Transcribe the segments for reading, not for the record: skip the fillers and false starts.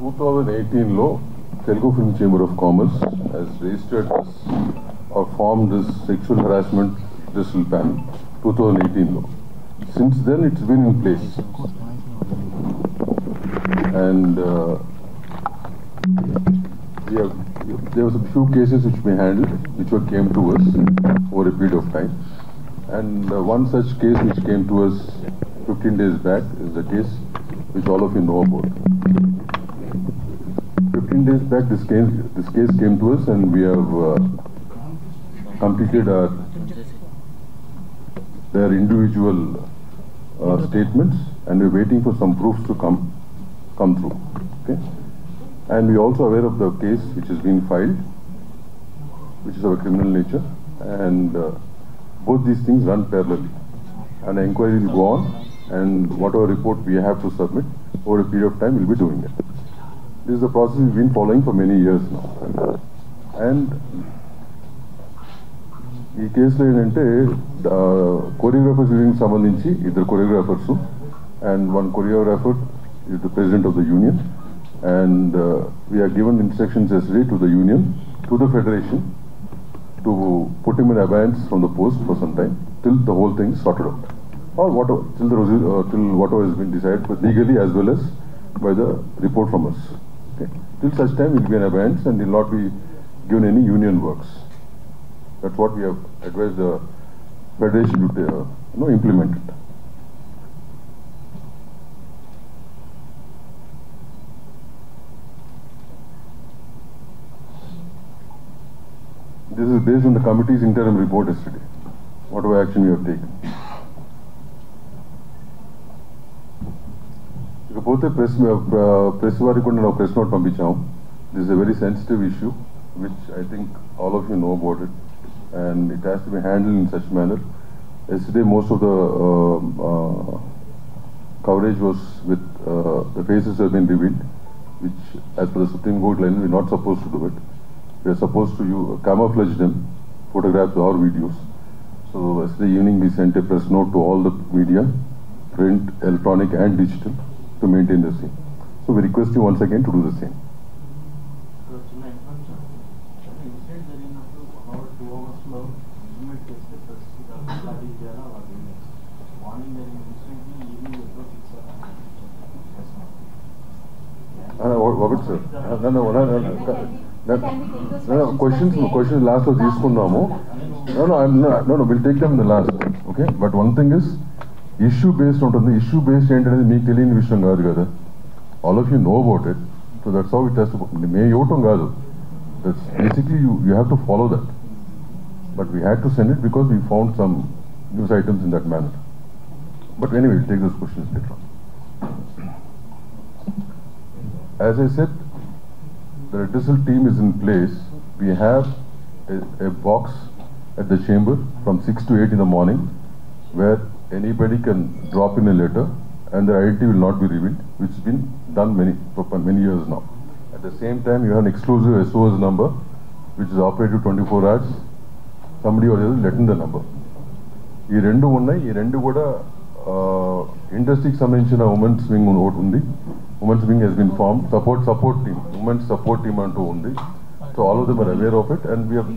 2018 లో Telugu Film Chamber of Commerce has registered this or formed this sexual harassment judicial panel 2018 lo. Since then it's been in place, and there was a few cases which we handled which came to us over a period of time, and one such case which came to us 15 days back is the case which all of you know about. 15 days back this case came to us, and we have completed their individual statements, and we're waiting for some proofs to come through. Okay, and we're also aware of the case which has been filed, which is of a criminal nature, and both these things run parallelly, and the inquiry will go on, and whatever report we have to submit over a period of time we'll be doing it. This is the process we've been following for many years now. And ఈ కేసులో ఏంటంటే choreographers union సంబంధించి ఇద్దరు choreographers and one choreographer is the president of the union, and we are given instructions yesterday to the union, to the federation, to put him in abeyance from the post for some time till the whole thing is sorted out, or whatever, till whatever has been decided, but legally as well as by the report from us. Okay, till such time we'll be in abeyance and will not be given any union works. That's what we have advised the federation to implement it. This is based on the committee's interim report yesterday, whatever action we have taken. ఇకపోతే press వారికి కూడా నేను press note పంపించాము. This is a very sensitive issue which I think all of you know about it, and it has to be handled in such manner. Yesterday most of the coverage was with the faces have been revealed, which as per the Supreme Court line we are not supposed to do it. We are supposed to camouflage them, photographs or videos. So yesterday evening we sent a press note to all the media, print, electronic and digital, to maintain the same. So we request you once again to do the same. What sir? No. Questions last లో తీసుకుందాము. No, we'll take them in the last. Okay, but one thing is issue based ఉంటుంది. Issue based ఏంటనేది మీకు తెలియని విషయం కాదు కదా. All of you know about it. So that's how it has to. మే ఇవ్వటం కాదు, that's basically you have to follow that. But we had to send it because we found some news items in that manner. But anyway will take those questions later on. As I said, the redressal team is in place. We have a box at the chamber from 6 to 8 in the morning where anybody can drop in a letter and their identity will not be revealed, which has been done for many years now. At the same time, you have an exclusive SOS number which is operated 24 hours. Somebody or other letting the number. ఈ రెండు ఉన్నాయి. ఈ రెండు కూడా ఇండస్ట్రీకి సంబంధించిన women's wing ఒకటి ఉంది. Women's wing has been form. Support team, women's support team అంటూ ఉంది. So all of them are aware of it, and we have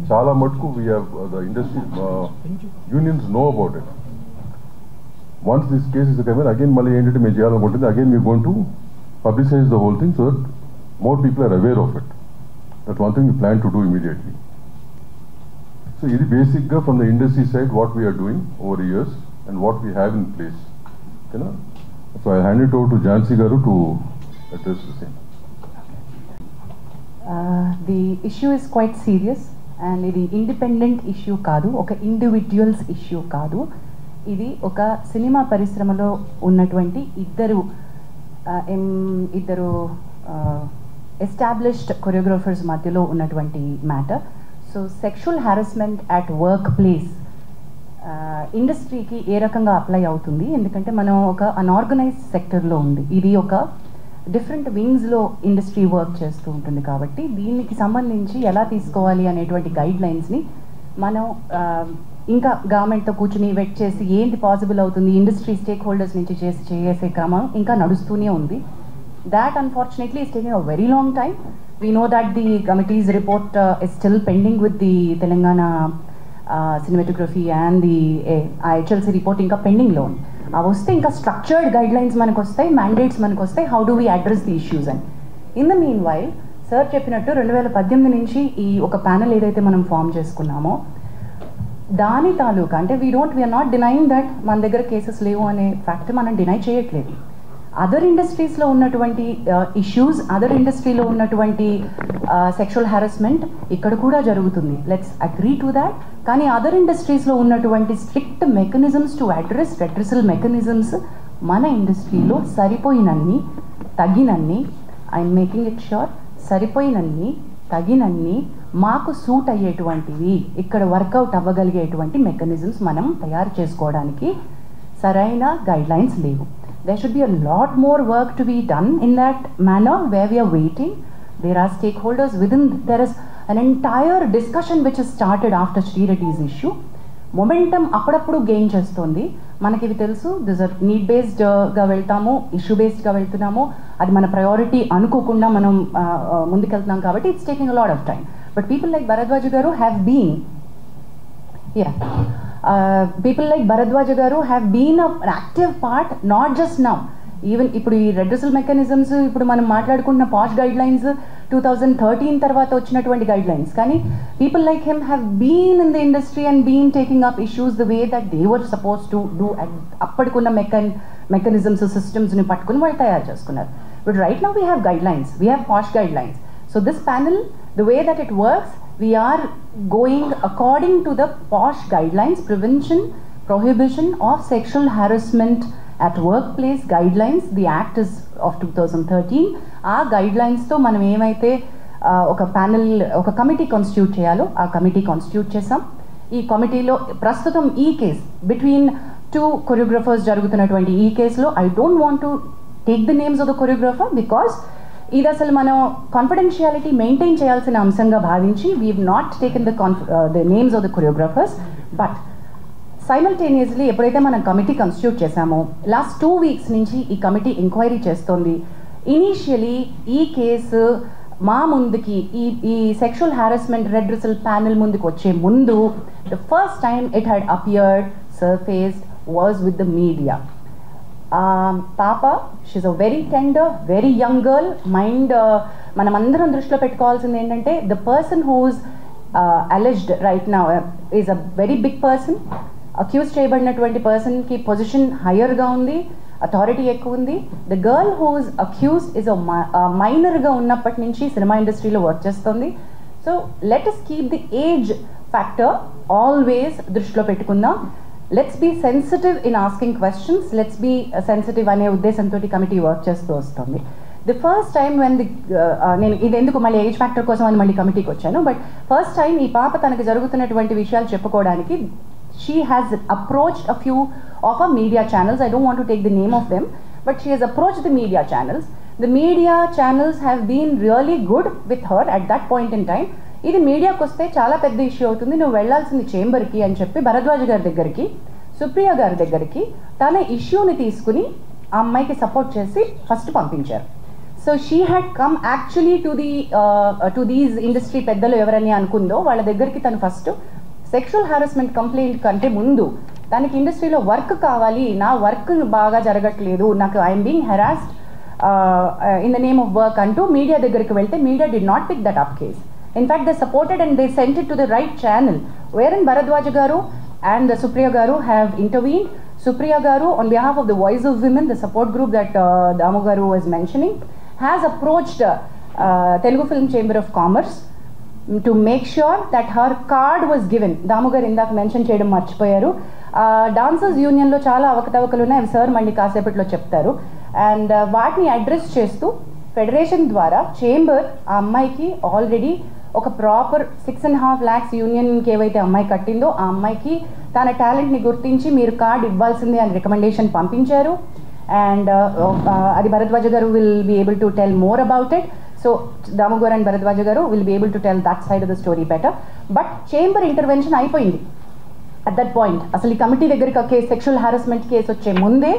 చాలా మటుకు we have the industry unions know about it. Once this case is coming, again మళ్ళీ ఏంటంటే మేము చేయాలనుకుంటుంది, again we are going to publicize the whole thing so that more people are aware of it. That's one thing we plan to do immediately. So ఇది బేసిక్గా from the industry side what we are doing over years and what we have in place. Okay, na? So I hand it over to Jhansi garu to address the same. The issue is quite serious, and ఇది independent issue కాదు, ఒక individuals issue కాదు. ఇది ఒక cinema పరిశ్రమలో ఉన్నటువంటి ఇద్దరు established choreographers మధ్యలో ఉన్నటువంటి matter. So sexual harassment at work place ఇండస్ట్రీకి ఏ రకంగా అప్లై అవుతుంది, ఎందుకంటే మనం ఒక అన్ఆర్గనైజ్డ్ సెక్టర్లో ఉంది, ఇది ఒక డిఫరెంట్ వింగ్స్లో ఇండస్ట్రీ వర్క్ చేస్తూ ఉంటుంది. కాబట్టి దీనికి సంబంధించి ఎలా తీసుకోవాలి అనేటువంటి గైడ్ లైన్స్ని మనం ఇంకా గవర్నమెంట్తో కూర్చుని వెట్ చేసి ఏంటి పాసిబుల్ అవుతుంది, ఇండస్ట్రీ స్టేక్ హోల్డర్స్ నుంచి చేసే క్రమం ఇంకా నడుస్తూనే ఉంది. That unfortunately is taking a very long time. We know that the committee's report is still pending with the Telangana cinematography and the IHLC report ఇంకా పెండింగ్ లో ఉంది. అవి వస్తే ఇంకా స్ట్రక్చర్డ్ గైడ్ లైన్స్ మనకు వస్తాయి, మ్యాండేట్స్ మనకు వస్తాయి, how do we address the issues అని. In the meanwhile sir చెప్పినట్టు 2018 నుంచి ఈ ఒక ప్యానెల్ ఏదైతే మనం ఫామ్ చేసుకున్నామో దాని తాలూకా అంటే వీఆర్ నాట్ డినైయింగ్ దట్ మన దగ్గర కేసెస్ లేవు అనే ఫ్యాక్ట్ మనం డినై చేయట్లేదు. అదర్ ఇండస్ట్రీస్లో ఉన్నటువంటి ఇష్యూస్, అదర్ ఇండస్ట్రీలో ఉన్నటువంటి సెక్షువల్ హారాస్మెంట్ ఇక్కడ కూడా జరుగుతుంది. Let's agree to that. కానీ అదర్ ఇండస్ట్రీస్లో ఉన్నటువంటి strict mechanisms to address redressal mechanisms మన ఇండస్ట్రీలో సరిపోయినన్ని తగినన్ని, ఐఎమ్ మేకింగ్ ఇట్ ష్యూర్, సరిపోయినన్ని తగినన్ని మాకు సూట్ అయ్యేటువంటివి, ఇక్కడ వర్కౌట్ అవ్వగలిగేటువంటి మెకానిజమ్స్ మనం తయారు చేసుకోవడానికి సరైన గైడ్ లైన్స్ లేవు. There should be a lot more work to be done in that manner where we are waiting. There are stakeholders within, there is an entire discussion which has started after Sri Reddy's issue. Momentum అప్పుడప్పుడు gain చేస్తుంది. మనకి ఇవి తెలుసు, this are need బేస్డ్గా వెళ్తాము, issue బేస్డ్గా వెళ్తున్నాము, అది మన priority అనుకోకుండా మనం ముందుకెళ్తున్నాం కాబట్టి it's taking a lot of time. But people like Bharadwaj గారు have been people like Bharadwaj garu have been an active part, not just now. Even ఇప్పుడు ఈ రెడ్రెసల్ మెకానిజమ్స్, ఇప్పుడు మనం మాట్లాడుకున్న పాష్ గైడ్ లైన్స్ 2013 తర్వాత వచ్చినటువంటి గైడ్ లైన్స్, కానీ people like him have been in the industry and been taking up issues the way that they were suppose to do. అప్పటికున్న mechanisms సిస్టమ్స్ని పట్టుకుని వాళ్ళు తయారు చేసుకున్నారు. But right now we have guidelines, we have POSH guidelines. So this panel, the way that it works, we are going according to the POSH guidelines, prevention, prohibition of sexual harassment at workplace guidelines. The act is of 2013. ఆ guidelines-తో మనం ఏమైతే ఒక panel, ఒక committee constitute చేయాలో ఆ committee constitute చేసాం. ఈ కమిటీలో ప్రస్తుతం ఈ కేస్ బిట్వీన్ 2 కొరియోగ్రఫర్స్ జరుగుతున్నటువంటి ఈ కేసులో I don't want to take the names of the choreographer because ఇది అసలు మనం కాన్ఫిడెన్షియాలిటీ మెయింటైన్ చేయాల్సిన అంశంగా భావించి we have not taken the names of the choreographers. But simultaneously ఎప్పుడైతే మనం కమిటీ కాన్స్టిట్యూట్ చేశామో లాస్ట్ 2 వీక్స్ నుంచి ఈ కమిటీ ఎంక్వైరీ చేస్తోంది. ఇనీషియలీ ఈ కేసు మా ముందుకి ఈ సెక్షువల్ హారాస్మెంట్ రెడ్రెసల్ ప్యానెల్ ముందుకు వచ్చే ముందు the first time it had appeared, surfaced was with the media. పాప, she's a very tender, very young girl. Mind మనం అందరం దృష్టిలో పెట్టుకోవాల్సింది ఏంటంటే the person who's alleged right now is a very big person. Accuse చేయబడినటువంటి పర్సన్కి position హయ్యర్గా ఉంది, అథారిటీ ఎక్కువ ఉంది. The girl who's accuse is మైనర్గా ఉన్నప్పటి నుంచి సినిమా ఇండస్ట్రీలో వర్క్ చేస్తుంది. So let us keep the age factor always దృష్టిలో పెట్టుకుందాం. Let's be sensitive in asking questions, let's be sensitive అనే ఉద్దేశంతో కమిటీ వర్క్ చేస్తూ వస్తుంది. ది ఫస్ట్ టైం వెన్ నేను ఇది ఎందుకు మళ్ళీ ఏజ్ ఫ్యాక్టర్ కోసం అని మళ్ళీ కమిటీకి వచ్చాను. బట్ ఫస్ట్ టైం ఈ పాప తనకు జరుగుతున్నటువంటి విషయాలు చెప్పుకోవడానికి she has approached a few of her media channels. I don't want to take the name of them, but she has approached the media channels. The media channels have been really good with her at that point in time. ఇది మీడియాకి వస్తే చాలా పెద్ద issue అవుతుంది, నువ్వు వెళ్లాల్సింది చేంబర్కి అని చెప్పి భరద్వాజ్ గారి దగ్గరికి, సుప్రియ గారి దగ్గరికి తన ఇష్యూని తీసుకుని ఆ అమ్మాయికి సపోర్ట్ చేసి ఫస్ట్ పంపించారు. So she had come actually to these industry పెద్దలు ఎవరని అనుకుందో వాళ్ళ దగ్గరికి తను ఫస్ట్ సెక్షువల్ హారాస్మెంట్ కంప్లైంట్ కంటే ముందు దానికి ఇండస్ట్రీలో వర్క్ కావాలి, నా వర్క్ బాగా జరగట్లేదు, నాకు I'm being harassed in the name of work అంటూ మీడియా దగ్గరికి వెళ్తే media did not pick that up case. In fact, they supported and they sent it to the right channel, wherein Bharadwaj garu and Supriya garu have intervened. Supriya garu, on behalf of the Voice of Women, the support group that Damu garu was mentioning, has approached Telugu Film Chamber of Commerce to make sure that her card was given. Damu garu indak mention cheyadam marchipoyaru. Dancers Union lo chaala avakatavakalu unnai, sir malli kaasepatlo cheptaru. And vaatni address chestu federation ద్వారా chamber ఆ అమ్మాయికి already ఒక proper 6.5 lakhs యూనియన్కి ఏవైతే అమ్మాయి కట్టిందో ఆ అమ్మాయికి తన టాలెంట్ని గుర్తించి మీరు కార్డ్ ఇవ్వాల్సిందే అని రికమెండేషన్ పంపించారు. అండ్ అది భరద్వాజ్ గారు will be able to tell more about it. So Damu గారు అండ్ భరద్వాజ్ గారు will be able to tell that side of the story better. But chamber intervention అయిపోయింది అట్ దట్ పాయింట్. అసలు ఈ కమిటీ దగ్గరికి సెక్షువల్ హారాస్మెంట్ కేసు వచ్చే ముందే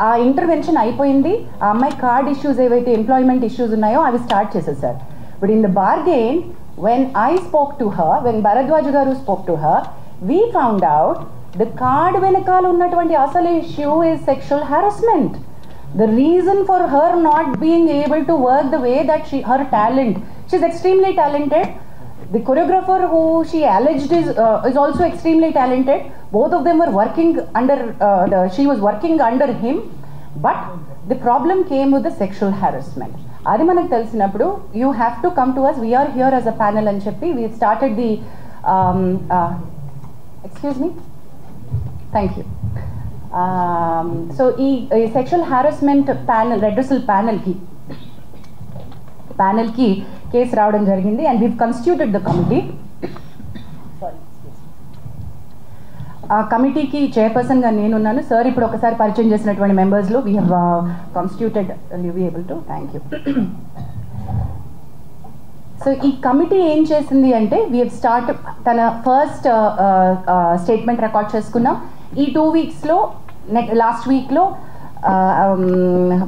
ఆ intervention అయిపోయింది. ఆ అమ్మాయి కార్డ్ ఇష్యూస్ ఏవైతే ఎంప్లాయ్మెంట్ ఇష్యూస్ ఉన్నాయో అవి స్టార్ట్ చేసేసారు. But in the bargain when I spoke to her, when Bharadwaj garu spoke to her, we found out the card venakal unnatuvanti asal issue is sexual harassment. The reason for her not being able to work the way that her talent, she's extremely talented. The choreographer who she alleged is also extremely talented. Both of them were working under she was working under him, but the problem came with the sexual harassment. అది మనకు తెలిసినప్పుడు you have to come to us, we are here as a panel అని చెప్పి we started the excuse me thank you. So ఈ sexual harassment panel redressal ప్యానల్కి case రావడం జరిగింది and we've constituted the committee. ఆ కమిటీకి చైర్పర్సన్గా నేనున్నాను. సార్ ఇప్పుడు ఒకసారి పరిచయం చేసినటువంటి మెంబర్స్లో we have constituted, you be able to, thank you. So ఈ కమిటీ ఏం చేసింది అంటే వీ హ్యావ్ స్టార్ట్ తన ఫస్ట్ స్టేట్మెంట్ రికార్డ్ చేసుకున్నాం. ఈ 2 వీక్స్లో లాస్ట్ వీక్లో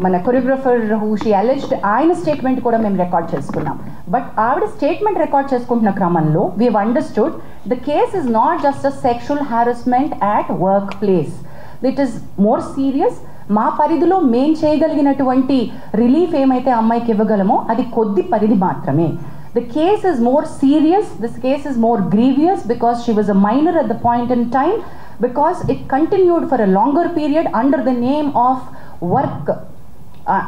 మన కొరియోగ్రఫర్ హూ షీ అలెజ్డ్ ఆయన స్టేట్మెంట్ కూడా మేము రికార్డ్ చేసుకున్నాం. బట్ ఆవిడ స్టేట్మెంట్ రికార్డ్ చేసుకుంటున్న క్రమంలో we have understood the case is not just a sexual harassment at work place, it is more serious. మా పరిధిలో మేం చేయగలిగినటువంటి రిలీఫ్ ఏమైతే అమ్మాయికి ఇవ్వగలమో అది కొద్ది పరిధి మాత్రమే. The case is more serious, this case is more grievous because she was a minor at the point in time, because it continued for a longer period under the name of work,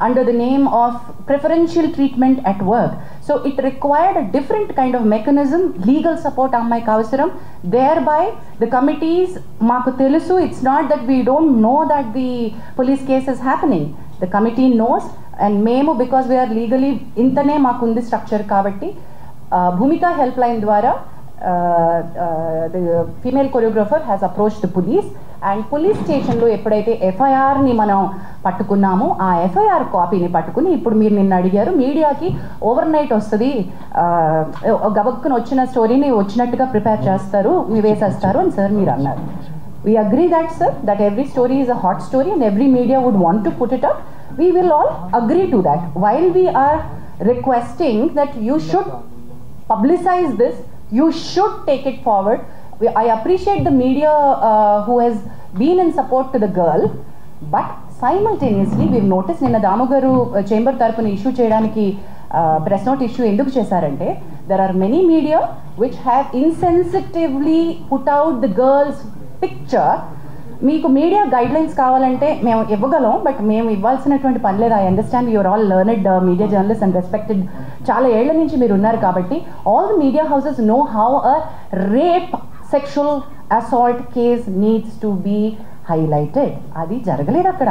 under the name of preferential treatment at work. So it required a different kind of mechanism, legal support ammaiki avasaram. Thereby the committees maaku telusu, it's not that we don't know that the police case is happening. The committee knows, and memo because we are legally intane maakundi structure kabatti Bhumika helpline dwara the female choreographer has approached the police, and police station lo eppudaithe FIR ni manam pattukunnamo aa FIR copy ni pattukuni ippudu meer ninna adigaru media ki overnight ostadi gabakkuna ochina story ni ochinattuga prepare chestaru mee vesestaru ani sir meer annaru. We agree that, sir, that every story is a hot story and every media would want to put it up. We will all agree to that. While we are requesting that you should publicize this, you should take it forward. I appreciate the media who has been in support to the girl, but simultaneously we've noticed నిన్న దామగారు chamber తరపున issue చేయడానికి press note issue ఎందుకు చేశారంటే there are many media which have insensitively put out the girl's picture. మీకు media guidelines కావాలంటే మేము ఇవ్వగలం, but మేము ఇవ్వాల్సినటువంటి పని లేదు. I understand you're all learned media journalist and respected, చాలా ఏళ్ల నుంచి మీరు ఉన్నారు కాబట్టి all the media houses know how a rape sexual assault case needs to be highlighted. అది జరగలేదు అక్కడ.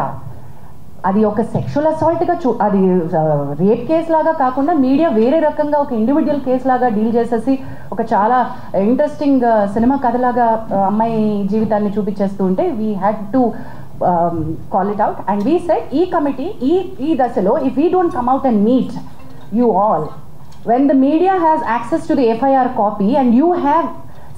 అది ఒక సెక్షువల్ అసాల్ట్గా అది రేప్ కేసు లాగా కాకుండా మీడియా వేరే రకంగా ఒక ఇండివిజువల్ కేసు లాగా డీల్ చేసేసి ఒక చాలా ఇంట్రెస్టింగ్ సినిమా కథలాగా అమ్మాయి జీవితాన్ని చూపించేస్తూ ఉంటే we had to call it out and we said ఈ కమిటీ ఈ దశలో if we don't come out and meet you all when the media has access to the FIR copy and you have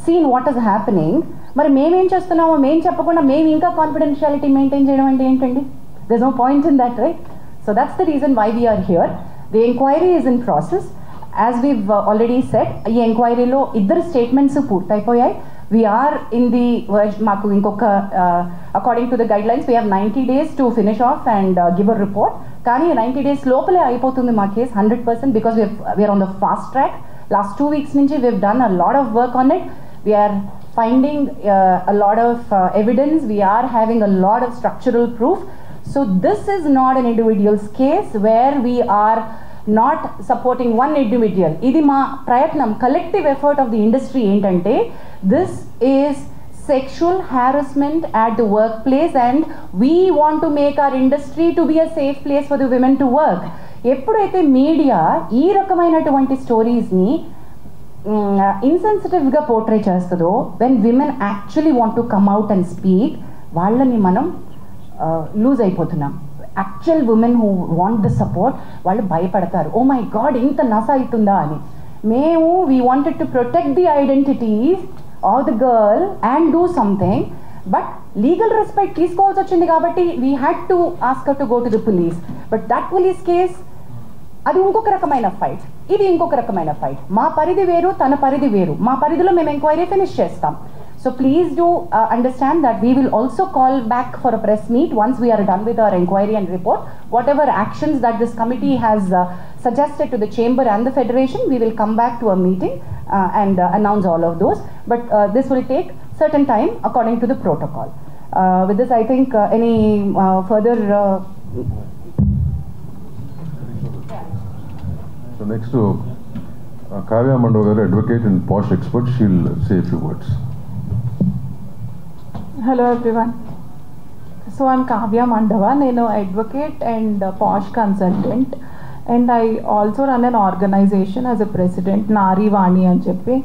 seen what is happening, మరి మేమేం చేస్తున్నామో మేము చెప్పకుండా మేము ఇంకా కాన్ఫిడెన్షియాలిటీ మెయింటైన్ చేయడం అంటే ఏంటండి? There's no point in that, right? So that's the reason why we are here. The inquiry is in process. As we've already said, ఈ ఎంక్వైరీలో ఇద్దరు statements పూర్తయిపోయాయి. We are in the మాకు ఇంకొక according to the guidelines we have 90 days to finish off and give a report. కానీ 90 days లోపలే అయిపోతుంది మా case 100% because we are on the fast track. Last 2 weeks నుంచి we've done a lot of work on it. We are finding a lot of evidence. We are having a lot of structural proof. So this is not an individual's case where we are not supporting one individual. Idi ma prayatnam, collective effort of the industry entante, this is sexual harassment at the workplace and we want to make our industry to be a safe place for the women to work. ఎప్పుడైతే media ఈ రకమైనటువంటి స్టోరీస్ని ఇన్సెన్సిటివ్గా portray చేస్తుందో, when women actually want to come out and speak, వాళ్ళని మనం loose అయిపోతున్నాం. Actual women who want the support వాళ్ళు భయపడతారు, oh my God ఇంత నస అవుతుందా అని. మేము we wanted to protect the identities of the girl and do something. But legal respect తీసుకోవాల్సి వచ్చింది కాబట్టి we had to ask to go to the police. But that police case అది ఇంకొక రకమైన ఫైట్, ఇది ఇంకొక రకమైన ఫైట్. మా పరిధి వేరు, తన పరిధి వేరు. మా పరిధిలో మేము ఎంక్వైరీ ఫినిష్ చేస్తాం. So please do understand that we will also call back for a press meet once we are done with our inquiry and report. Whatever actions that this committee has suggested to the chamber and the federation, we will come back to a meeting and announce all of those. But this will take certain time according to the protocol. With this, I think any further... So next to Kavya Mandavagar, advocate and posh expert, she'll say a few words. Hello everyone. So I'm Kavya Mandava. I'm an advocate and posh consultant, and I also run an organization as a president, Nari Vani and Cheppi.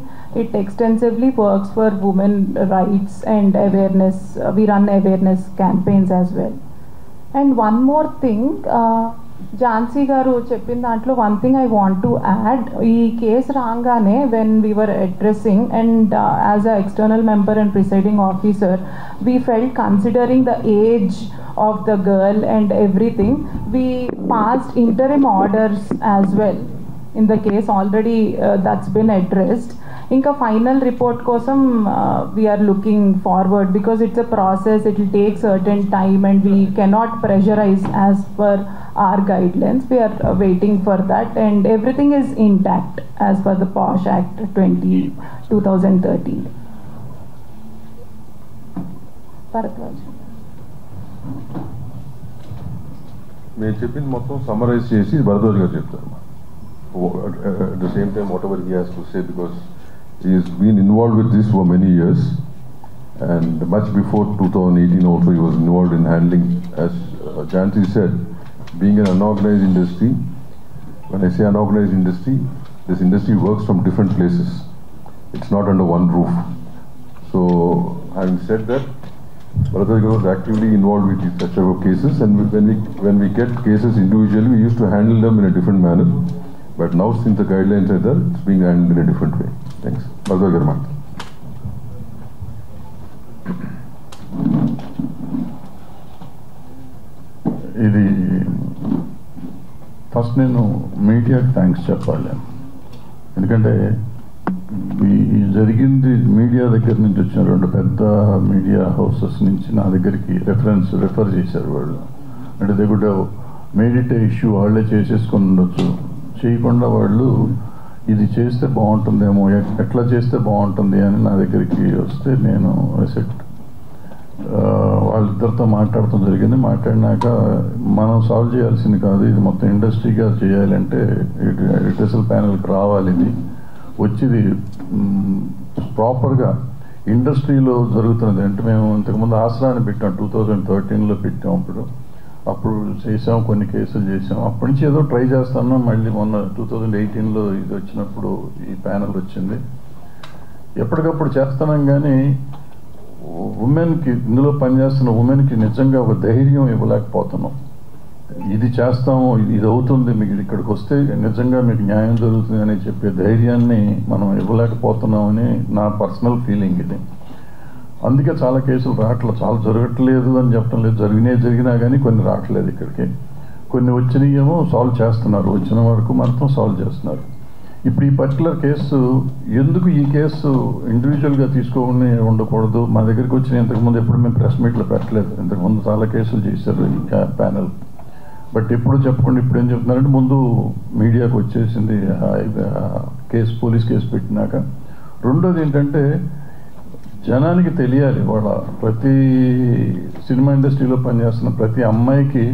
It extensively works for women rights and awareness. We run awareness campaigns as well. And one more thing, Jansi garu cheppin dantlo one thing I want to add. Ee case rangane when we were addressing and as a external member and presiding officer, we felt considering the age of the girl and everything, we passed interim orders as well. In the case already that's been addressed. Inka final report kosam we are looking forward because it's a process, it will take certain time and we cannot pressurize as per our guidelines. We are waiting for that and everything is intact as per the POSH Act 2013. Bharatwaj. నేను చెప్పింది మొత్తం summarise చేసి భరద్వాజ్ గారు చెప్తారు. At the same time, whatever he has to say, because he has been involved with this for many years, and much before 2018 also he was involved in handling, as Jansi said, being an unorganized industry. When I say unorganized industry, this industry works from different places. It's not under one roof. So, having said that, Bharatwaj was actively involved with these such of cases, and when we get cases individually, we used to handle them in a different manner. But now, since the guidelines are there, it's being handled in a different way. Thanks. Bharatwaj Garma. ఇది first నేను మీడియాకి thanks చెప్పాలి. ఎందుకంటే ఈ జరిగింది media దగ్గర నుంచి వచ్చిన 2 పెద్ద మీడియా హౌసెస్ నుంచి నా దగ్గరికి రెఫర్ చేశారు వాళ్ళు. అంటే they could made it issue, వాళ్ళే చేసేసుకొని ఉండొచ్చు. చేయకుండా వాళ్ళు ఇది చేస్తే బాగుంటుందేమో, ఎట్లా చేస్తే బాగుంటుంది అని నా దగ్గరికి వస్తే నేను సెట్ వాళ్ళిద్దరితో మాట్లాడటం జరిగింది. మాట్లాడినాక మనం సాల్వ్ చేయాల్సింది కాదు, ఇది మొత్తం ఇండస్ట్రీగా చేయాలంటే ఎడిటోరియల్ ప్యానెల్కి రావాలి. ఇది వచ్చింది ప్రాపర్గా ఇండస్ట్రీలో జరుగుతున్నది. అంటే మేము ఇంతకుముందు ఆసరాన్ని పెట్టాం, 2013లో పెట్టాం. అప్పుడు చేసాం, కొన్ని కేసులు చేసాం. అప్పటి నుంచి ఏదో ట్రై చేస్తాను. మళ్ళీ మొన్న 2018లో ఇది వచ్చినప్పుడు ఈ ప్యానెల్ వచ్చింది. ఎప్పటికప్పుడు చేస్తున్నాం, కానీ ఉమెన్కి, ఇందులో పనిచేస్తున్న ఉమెన్కి నిజంగా ఒక ధైర్యం ఇవ్వలేకపోతున్నాం. ఇది చేస్తాము, ఇది అవుతుంది, మీకు ఇక్కడికి వస్తే నిజంగా మీకు న్యాయం జరుగుతుంది అని చెప్పే ధైర్యాన్ని మనం ఇవ్వలేకపోతున్నామని నా పర్సనల్ ఫీలింగ్ ఇది. అందుకే చాలా కేసులు రావట్లేదు, చాలా జరగట్లేదు అని చెప్పడం లేదు. జరిగినా కానీ కొన్ని రావట్లేదు ఇక్కడికి. కొన్ని వచ్చినాయేమో సాల్వ్ చేస్తున్నారు, వచ్చిన వరకు మాత్రం సాల్వ్ చేస్తున్నారు. ఇప్పుడు ఈ పర్టికులర్ కేసు ఎందుకు ఈ కేసు ఇండివిజువల్గా తీసుకోకుండా ఉండకూడదు? మా దగ్గరికి వచ్చిన ఇంతకుముందు ఎప్పుడు మేము ప్రెస్ మీట్లో పెట్టలేదు. ఇంతకుముందు చాలా కేసులు చేశారు ఈ ప్యానెల్. బట్ ఎప్పుడు చెప్పకుండా ఇప్పుడు ఏం చెప్తున్నారంటే ముందు మీడియాకు వచ్చేసింది కేసు, పోలీస్ కేసు పెట్టినాక. రెండోది ఏంటంటే జనానికి తెలియాలి, వాళ్ళ ప్రతి సినిమా ఇండస్ట్రీలో పనిచేస్తున్న ప్రతి అమ్మాయికి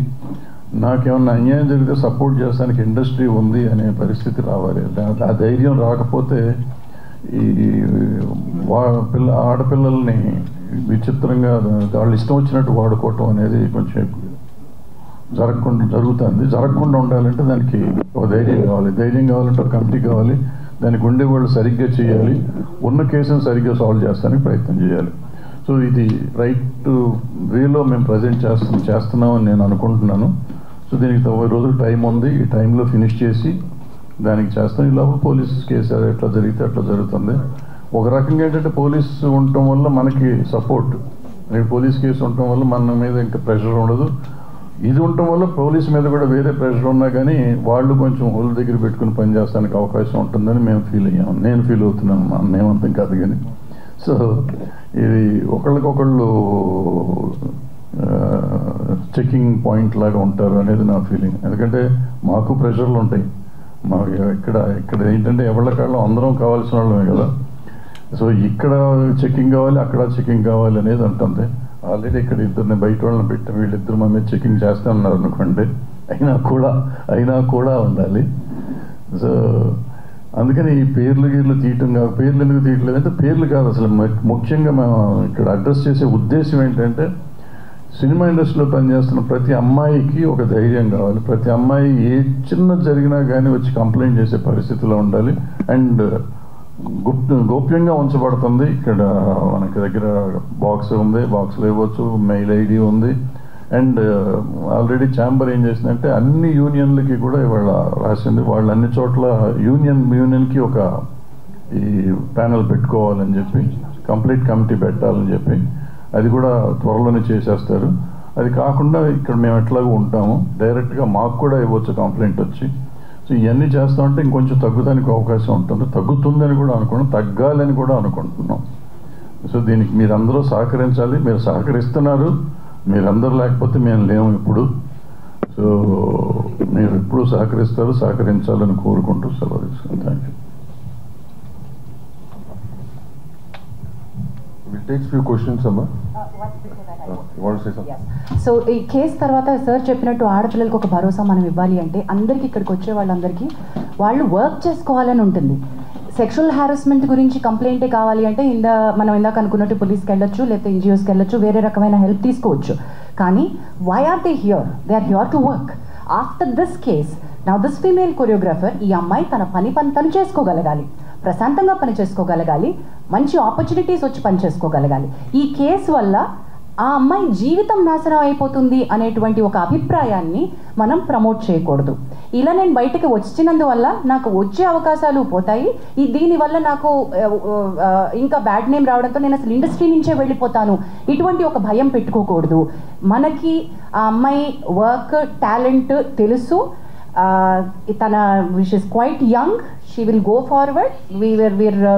నాకేమన్నా అన్యాయం జరిగితే సపోర్ట్ చేస్తానికి ఇండస్ట్రీ ఉంది అనే పరిస్థితి రావాలి. ఆ ధైర్యం రాకపోతే ఈ ఆడపిల్లల్ని విచిత్రంగా వాళ్ళు ఇష్టం వచ్చినట్టు వాడుకోవటం అనేది కొంచెం జరగకుండా ఉండాలంటే దానికి ఒక ధైర్యం కావాలి. ధైర్యం కావాలంటే ఒక కమిటీ కావాలి, దానికి ఉండేవాళ్ళు సరిగ్గా చేయాలి, ఉన్న కేసును సరిగ్గా సాల్వ్ చేస్తానికి ప్రయత్నం చేయాలి. సో ఇది రైట్ వేలో మేము ప్రజెంట్ చేస్తున్నామని నేను అనుకుంటున్నాను. సో దీనికి 90 రోజులు టైం ఉంది. ఈ టైంలో ఫినిష్ చేసి దానికి చేస్తాం. ఈ లోపల పోలీస్ కేసు ఎట్లా జరిగితే అట్లా జరుగుతుంది. ఒక రకంగా ఏంటంటే పోలీసు ఉండటం వల్ల మనకి సపోర్ట్, పోలీస్ కేసు ఉండటం వల్ల మన మీద ఇంకా ప్రెషర్ ఉండదు. ఇది ఉండటం వల్ల పోలీస్ మీద కూడా వేరే ప్రెషర్ ఉన్నా కానీ వాళ్ళు కొంచెం హోల్ దగ్గర పెట్టుకుని పనిచేస్తానికి అవకాశం ఉంటుందని మేము ఫీల్ అయ్యాము. నేను ఫీల్ అవుతున్నాను, మేమంతం కాదు కానీ. సో ఇది ఒకళ్ళకొకళ్ళు చెకింగ్ పాయింట్ లాగా ఉంటారు అనేది నా ఫీలింగ్. ఎందుకంటే మాకు ప్రెషర్లు ఉంటాయి. మాకు ఇక్కడ ఏంటంటే ఎవరికాళ్ళు అందరం కావాల్సిన వాళ్ళమే కదా. సో ఇక్కడ చెకింగ్ కావాలి, అక్కడ చెకింగ్ కావాలి అనేది ఉంటుంది. ఆల్రెడీ ఇక్కడ ఇద్దరిని బయట వాళ్ళని పెట్టి వీళ్ళిద్దరు మా మీద చెకింగ్ చేస్తూ ఉన్నారు అనుకోండి, అయినా కూడా ఉండాలి. సో అందుకని ఈ పేర్లు తీయటం కాదు. పేర్లు ఎందుకు తీయట్లేదంటే పేర్లు కాదు, అసలు ముఖ్యంగా మేము ఇక్కడ అడ్రస్ చేసే ఉద్దేశం ఏంటంటే సినిమా ఇండస్ట్రీలో పనిచేస్తున్న ప్రతి అమ్మాయికి ఒక ధైర్యం కావాలి. ప్రతి అమ్మాయి ఏ చిన్న జరిగినా కానీ వచ్చి కంప్లైంట్ చేసే పరిస్థితిలో ఉండాలి. అండ్ గోప్యంగా ఉంచబడుతుంది. ఇక్కడ మనకి దగ్గర బాక్స్ ఉంది, బాక్స్లో ఇవ్వచ్చు, మెయిల్ ఐడి ఉంది. అండ్ ఆల్రెడీ ఛాంబర్ ఏం చేసిందంటే అన్ని యూనియన్లకి కూడా ఇవాళ రాసింది. వాళ్ళు అన్ని చోట్ల యూనియన్కి ఒక ఈ ప్యానెల్ పెట్టుకోవాలని చెప్పి, కంప్లీట్ కమిటీ పెట్టాలని చెప్పి, అది కూడా త్వరలోనే చేసేస్తారు. అది కాకుండా ఇక్కడ మేము ఎట్లాగో ఉంటాము, డైరెక్ట్గా మాకు కూడా ఇవ్వచ్చు కంప్లైంట్ వచ్చి. సో ఇవన్నీ చేస్తామంటే ఇంకొంచెం తగ్గుతానికి అవకాశం ఉంటుంది. తగ్గుతుందని కూడా అనుకున్నాం, తగ్గాలని కూడా అనుకుంటున్నాం. సో దీనికి మీరందరూ సహకరించాలి. మీరు సహకరిస్తున్నారు, మీరందరూ లేకపోతే మేము లేము ఇప్పుడు. సో మీరు ఎప్పుడు సహకరిస్తారు, సహకరించాలని కోరుకుంటూ సెలవు తీసుకుంటాను. Thank you. We'll take few questions, Amma. You want to say something? Yes. So ఈ కేసు తర్వాత సార్ చెప్పినట్టు ఆడపిల్లలకు ఒక భరోసా మనం ఇవ్వాలి అంటే అందరికీ ఇక్కడికి వచ్చే వాళ్ళందరికీ వాళ్ళు వర్క్ చేసుకోవాలని ఉంటుంది. సెక్షువల్ హారాస్మెంట్ గురించి కంప్లైంటే కావాలి అంటే మనం ఇందాక అనుకున్నట్టు పోలీస్కి వెళ్ళొచ్చు, లేకపోతే ఎన్జిఓస్కి వెళ్ళొచ్చు, వేరే రకమైన హెల్ప్ తీసుకోవచ్చు. కానీ why are they here? They are here to work. After this case now this female choreographer, ఈ అమ్మాయి తన పని తను చేసుకోగలగాలి, ప్రశాంతంగా పని చేసుకోగలగాలి, మంచి ఆపర్చునిటీస్ వచ్చి పని చేసుకోగలగాలి. ఈ కేసు వల్ల ఆ అమ్మాయి జీవితం నాశనం అయిపోతుంది అనేటువంటి ఒక అభిప్రాయాన్ని మనం ప్రమోట్ చేయకూడదు. ఇలా నేను బయటకు వచ్చినందువల్ల నాకు వచ్చే అవకాశాలు పోతాయి, దీనివల్ల నాకు ఇంకా బ్యాడ్ నేమ్ రావడంతో నేను అసలు ఇండస్ట్రీ నుంచే వెళ్ళిపోతాను, ఇటువంటి ఒక భయం పెట్టుకోకూడదు. మనకి ఆ అమ్మాయి వర్క్ టాలెంట్ తెలుసు. తన wish is quite young, she will go forward. We're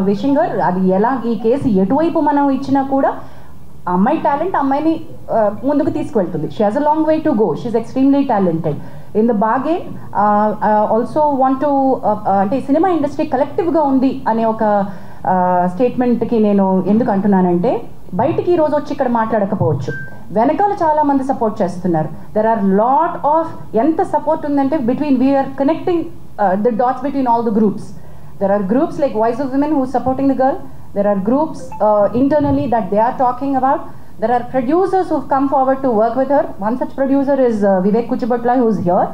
wishing her. అది ఎలా ఈ కేసు ఎటువైపు మనం ఇచ్చినా కూడా అమ్మాయి టాలెంట్ అమ్మాయిని ముందుకు తీసుకువెళ్తుంది. She has a long way to go. She is extremely talented. In the bargain also want to అంటే సినిమా ఇండస్ట్రీ కలెక్టివ్గా ఉంది అనే ఒక స్టేట్మెంట్కి నేను ఎందుకు అంటున్నానంటే, బయటికి ఈరోజు వచ్చి ఇక్కడ మాట్లాడకపోవచ్చు, వెనకాల చాలా మంది సపోర్ట్ చేస్తున్నారు. దెర్ ఆర్ లాట్ ఆఫ్ ఎంత సపోర్ట్ ఉందంటే we're connecting the dots between all the groups. There are groups like Voice of Women who is supporting the girl. There are groups internally that they are talking about. There are producers who have come forward to work with her. One such producer is Vivek Kuchibutla, who is here.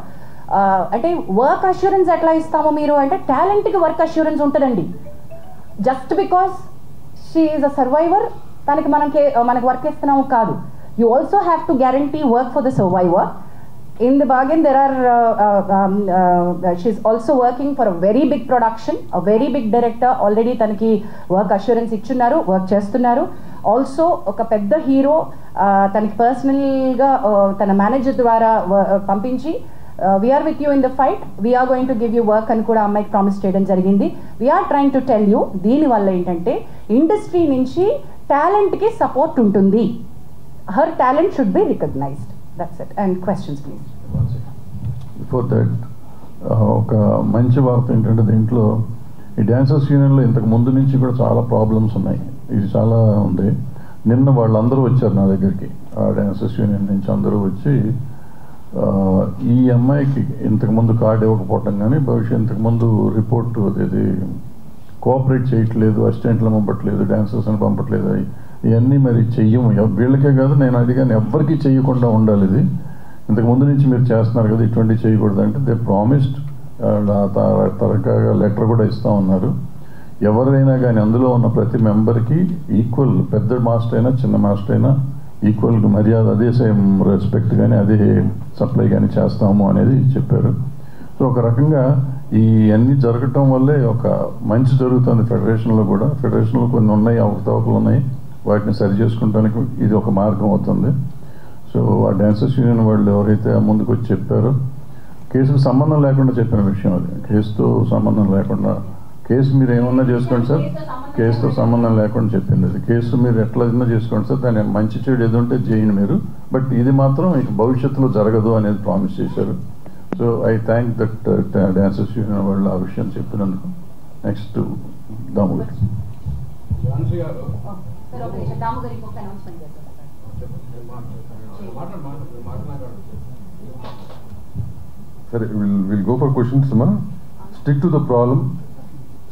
అంటే work assurance ఎట్లా ఇస్తామో మీరు అంటే, టాలెంట్కి work assurance ఉంటుందండి. Just because she is a survivor తనకి మనకి work ఇస్తున్నాము కాదు. You also have to guarantee work for the survivor. In the bargain, there are she's also working for a very big production, a very big director. Already tanaki work assurance ichunnaru, work chestunnaru. Also oka pedda hero tanaki personal ga tana manager dwara pampinchi, we are with you in the fight, we are going to give you work అని కూడా అమ్మాయికి promise చేయడం జరిగింది. we are trying to tell you, దీని వల్ల ఏంటంటే industry నుంచి టాలెంట్కి support ఉంటుంది. her talent should be recognized. That's it. And questions, please. Before that, ఒక మంచి వార్త ఏంటంటే, దీంట్లో ఈ డ్యాన్సర్స్ యూనియన్లో ఇంతకు ముందు నుంచి కూడా చాలా ప్రాబ్లమ్స్ ఉన్నాయి. ఇది చాలా ఉంది. నిన్న వాళ్ళందరూ వచ్చారు నా దగ్గరికి, ఆ డ్యాన్సర్స్ యూనియన్ నుంచి అందరూ వచ్చి, ఈ అమ్మాయికి ఇంతకుముందు కార్డు ఇవ్వకపోవటం కానీ, భవిష్యత్ ఇంతకుముందు రిపోర్టు ఇది కోఆపరేట్ చేయట్లేదు, అసిస్టెంట్లు పంపట్లేదు, డాన్సర్స్ని పంపట్లేదు, ఇవన్నీ మరి చెయ్యము. వీళ్ళకే కాదు, నేను అడిగాను ఎవ్వరికీ చెయ్యకుండా ఉండాలి. ఇది ఇంతకుముందు నుంచి మీరు చేస్తున్నారు కదా, ఇటువంటివి చేయకూడదు అంటే దే ప్రామిస్డ్. తరగా లెటర్ కూడా ఇస్తూ ఉన్నారు. ఎవరైనా కానీ అందులో ఉన్న ప్రతి మెంబర్కి ఈక్వల్, పెద్ద మాస్టర్ అయినా చిన్న మాస్టర్ అయినా ఈక్వల్ మర్యాద, అదే సేమ్ రెస్పెక్ట్ కానీ అదే సప్లై కానీ చేస్తాము అనేది చెప్పారు. సో ఒక రకంగా ఈ అన్నీ జరగటం వల్లే ఒక మంచి జరుగుతుంది ఫెడరేషన్లో కూడా. ఫెడరేషన్లో కొన్ని ఉన్నాయి, అవకతవకలు ఉన్నాయి, వాటిని సరి చేసుకోవడానికి ఇది ఒక మార్గం అవుతుంది. సో ఆ డాన్సర్స్ యూనియన్ వాళ్ళు ఎవరైతే ముందుకు వచ్చి చెప్పారో, కేసుకు సంబంధం లేకుండా చెప్పిన విషయం అది, కేసుతో సంబంధం లేకుండా, కేసు మీరు ఏమన్నా చేసుకోండి సార్, కేసుతో సంబంధం లేకుండా చెప్పింది అది. కేసు మీరు ఎట్లయినా చేసుకోండి సార్, దాని మంచి చెడు ఏది ఉంటే చేయండి మీరు, బట్ ఇది మాత్రం ఇక భవిష్యత్తులో జరగదు అనేది ప్రామిస్ చేశారు. So I thank that dancers union వాళ్ళు ఆ విషయం చెప్పినందుకు. నెక్స్ట్ దాము గారు. Sir, we'll go for questions, ma. Stick to the problem,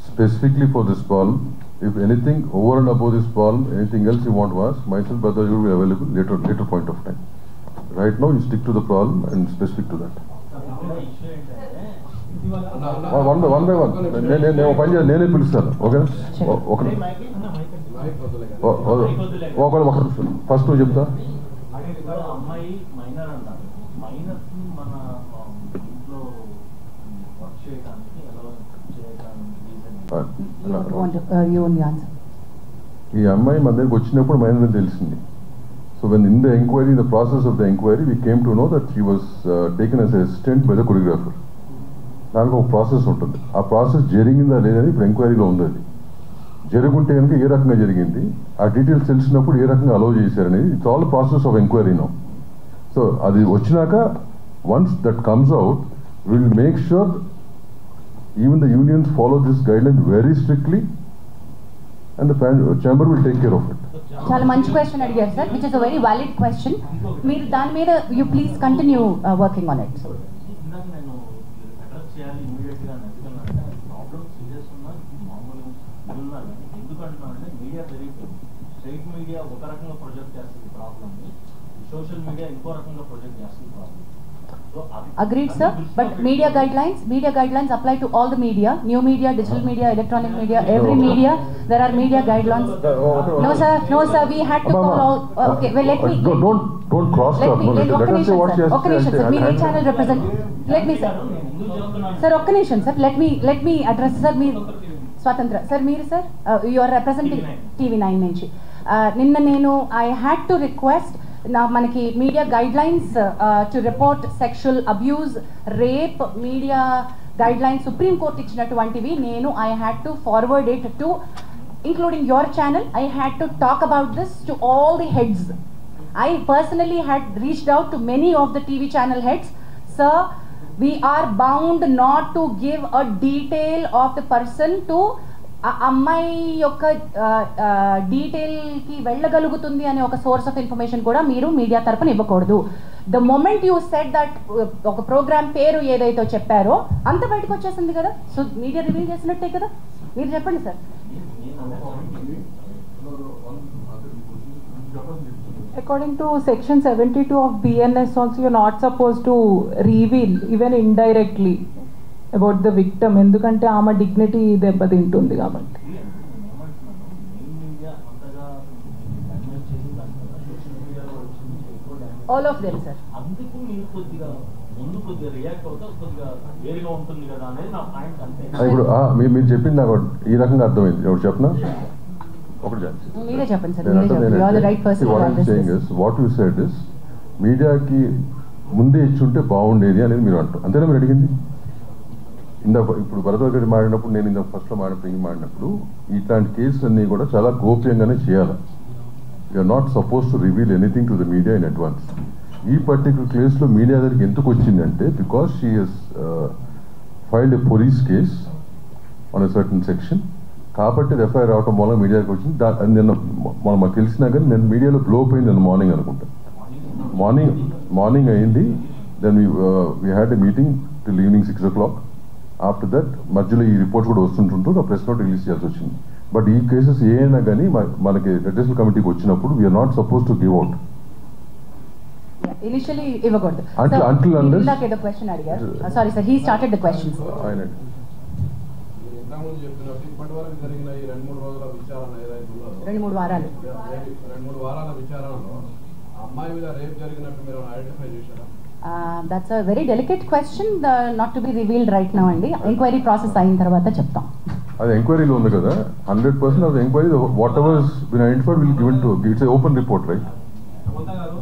specifically for this problem. If anything over and above this problem, anything else you want to ask, myself, brother, you will be available later point of time. Right now, you stick to the problem and specific to that. One by one. నేనే పిలుస్తాను. ఓకేనా? ఒకళ్ళు first నువ్వు చెప్తా. అమ్మాయి minor అంటారు, minor మన ఇంట్లో వర్క్ చేయడానికి ఎలా చేయడానికి ఈ అమ్మాయి మన దగ్గరికి వచ్చినప్పుడు మైనర్ అని తెలిసింది. So when in the inquiry, in the process of the inquiry, we came to know that she was taken as an assistant by the choreographer. దానికి ఒక ప్రాసెస్ ఉంటుంది. ఆ ప్రాసెస్ జరిగిందా లేదని ఇప్పుడు ఎంక్వైరీలో ఉంది. అది జరుగుంటే కనుక ఏ రకంగా జరిగింది, ఆ డీటెయిల్స్ తెలిసినప్పుడు ఏ రకంగా అలౌ చేశారనేది it's all process of enquiry now. So అది వచ్చినాక once that comes out, will make sure even the unions follow this guideline very strictly and the chamber will take care of it. చాలా మంచి question అడిగారు sir, which is a very valid question. మీరు దాని మీద you please continue working on it. ఇందాక నేను address చేయాలి ఇమీడియట్గా అని ఎందుకన్నానంటే, ప్రాబ్లమ్ సీరియస్ ఉన్నా మామూలు ఉన్నారు. ఎందుకంటున్నానంటే మీడియా పెరిగిపోయింది. స్ట్రైట్ మీడియా ఒక రకంగా ప్రొజెక్ట్ చేస్తుంది ప్రాబ్లమ్ని, సోషల్ మీడియా ఇంకో రకంగా ప్రొజెక్ట్ చేస్తుంది problem. Agreed, sir. But media guidelines apply to all the media, new media, digital media, electronic media, every media. There are media guidelines. No, sir. We had to call all. Okay, well, let me. Don't cross talk. Let me, sir. Media channel represent. Let me, sir. Sir, sir. Let me address, sir. Me, Swatantra. Sir, sir. You are representing TV9 nunchi. Ninna nenu I had to request. నా మనకి media guidelines to report sexual abuse, rape, media guidelines Supreme Court ఇచ్చినటువంటివి నేను I had to forward it to including your channel. I had to talk about this to all the heads. I personally had reached out to many of the TV channel heads. Sir, we are bound not to give a detail of the person to అమ్మాయి యొక్క డీటెయిల్కి వెళ్ళగలుగుతుంది అనే ఒక source of information కూడా మీరు media తరపున ఇవ్వకూడదు. The moment you said that ఒక programme పేరు ఏదైతే చెప్పారో అంత బయటకు వచ్చేసింది కదా, సో మీడియా రివీల్ చేసినట్టే కదా. మీరు చెప్పండి sir. According to section 72 of BNS also, you're not supposed to reveal even indirectly about the victim, ఎందుకంటే ఆమె డిగ్నిటీ దెబ్బతింటుంది కాబట్టి. All of them sir. అందుకు మీరు కొద్దిగా ముందు కొద్దిగా రియాక్ట్ అవుతా కొద్దిగా వేరుగా ఉంటుంది కదా అనేది నా పాయింట్. అంతే. ఇప్పుడు మీరు చెప్పింది నాకు ఈ రకంగా అర్థమైంది. ఎవరు చెప్పనా? మీరే చెప్పండి sir. You are the right person. What you said is మీడియాకి ముందే ఇచ్చుంటే బాగుండేది అనేది మీరు అంటారు. అంతేనా మీరు అడిగింది? ఇప్పుడు భరద్వాజ్ గారు మాడినప్పుడు, నేను ఇంత ఫస్ట్లో మాడినప్పుడు ఇట్లాంటి కేసులు అన్నీ కూడా చాలా గోప్యంగానే చేయాలి. You're not suppose to reveal anything to the media in advance. ఈ పర్టికులర్ కేసులో మీడియా దగ్గరికి ఎందుకు వచ్చిందంటే, because she has filed a police case on a certain section, కాబట్టి ఎఫ్ఐఆర్ రావటం మూలంగా మీడియా దగ్గరికి వచ్చింది. నిన్న మాకు తెలిసినా కానీ నేను మీడియాలో బ్లో అయింది నిన్న మార్నింగ్ అనుకుంటా. మార్నింగ్ అయింది. Then we had a meeting till evening 6 o'clock. After that మధ్యలో ఈ రిపోర్ట్స్ కూడా వస్తుంటుంటూ ఆ ప్రెస్ నోట్ రిలీజ్ చేయాల్సి వచ్చింది. బట్ ఈ కేసెస్ ఏమైనా కానీ మనకి అడ్మినిస్ట్రేటివ్ కమిటీకి వచ్చినప్పుడు we're not suppose to give out. Initially ఇవ్వకూడదు. ఏదో క్వశ్చన్ అడిగారు. Sorry sir, he started the questions. ఇప్పటివరకు జరిగిన ఈ 2-3 రోజుల విచారణ ఏదైతే ఉందో, 2-3 వారాలు 2-3 వారాల విచారణలో అమ్మాయి మీద రేప్ జరిగినట్టు మీరు ఐడెంటిఫై చేశారా? That's a very delicate question, not to be revealed right now అండి. ఎంక్వైరీ ప్రాసెస్ అయిన తర్వాత చెప్తాం. అది ఎంక్వైరీలో ఉంది కదా, 100% of enquiry what ever been identified will given to it's open report right. Samantha గారు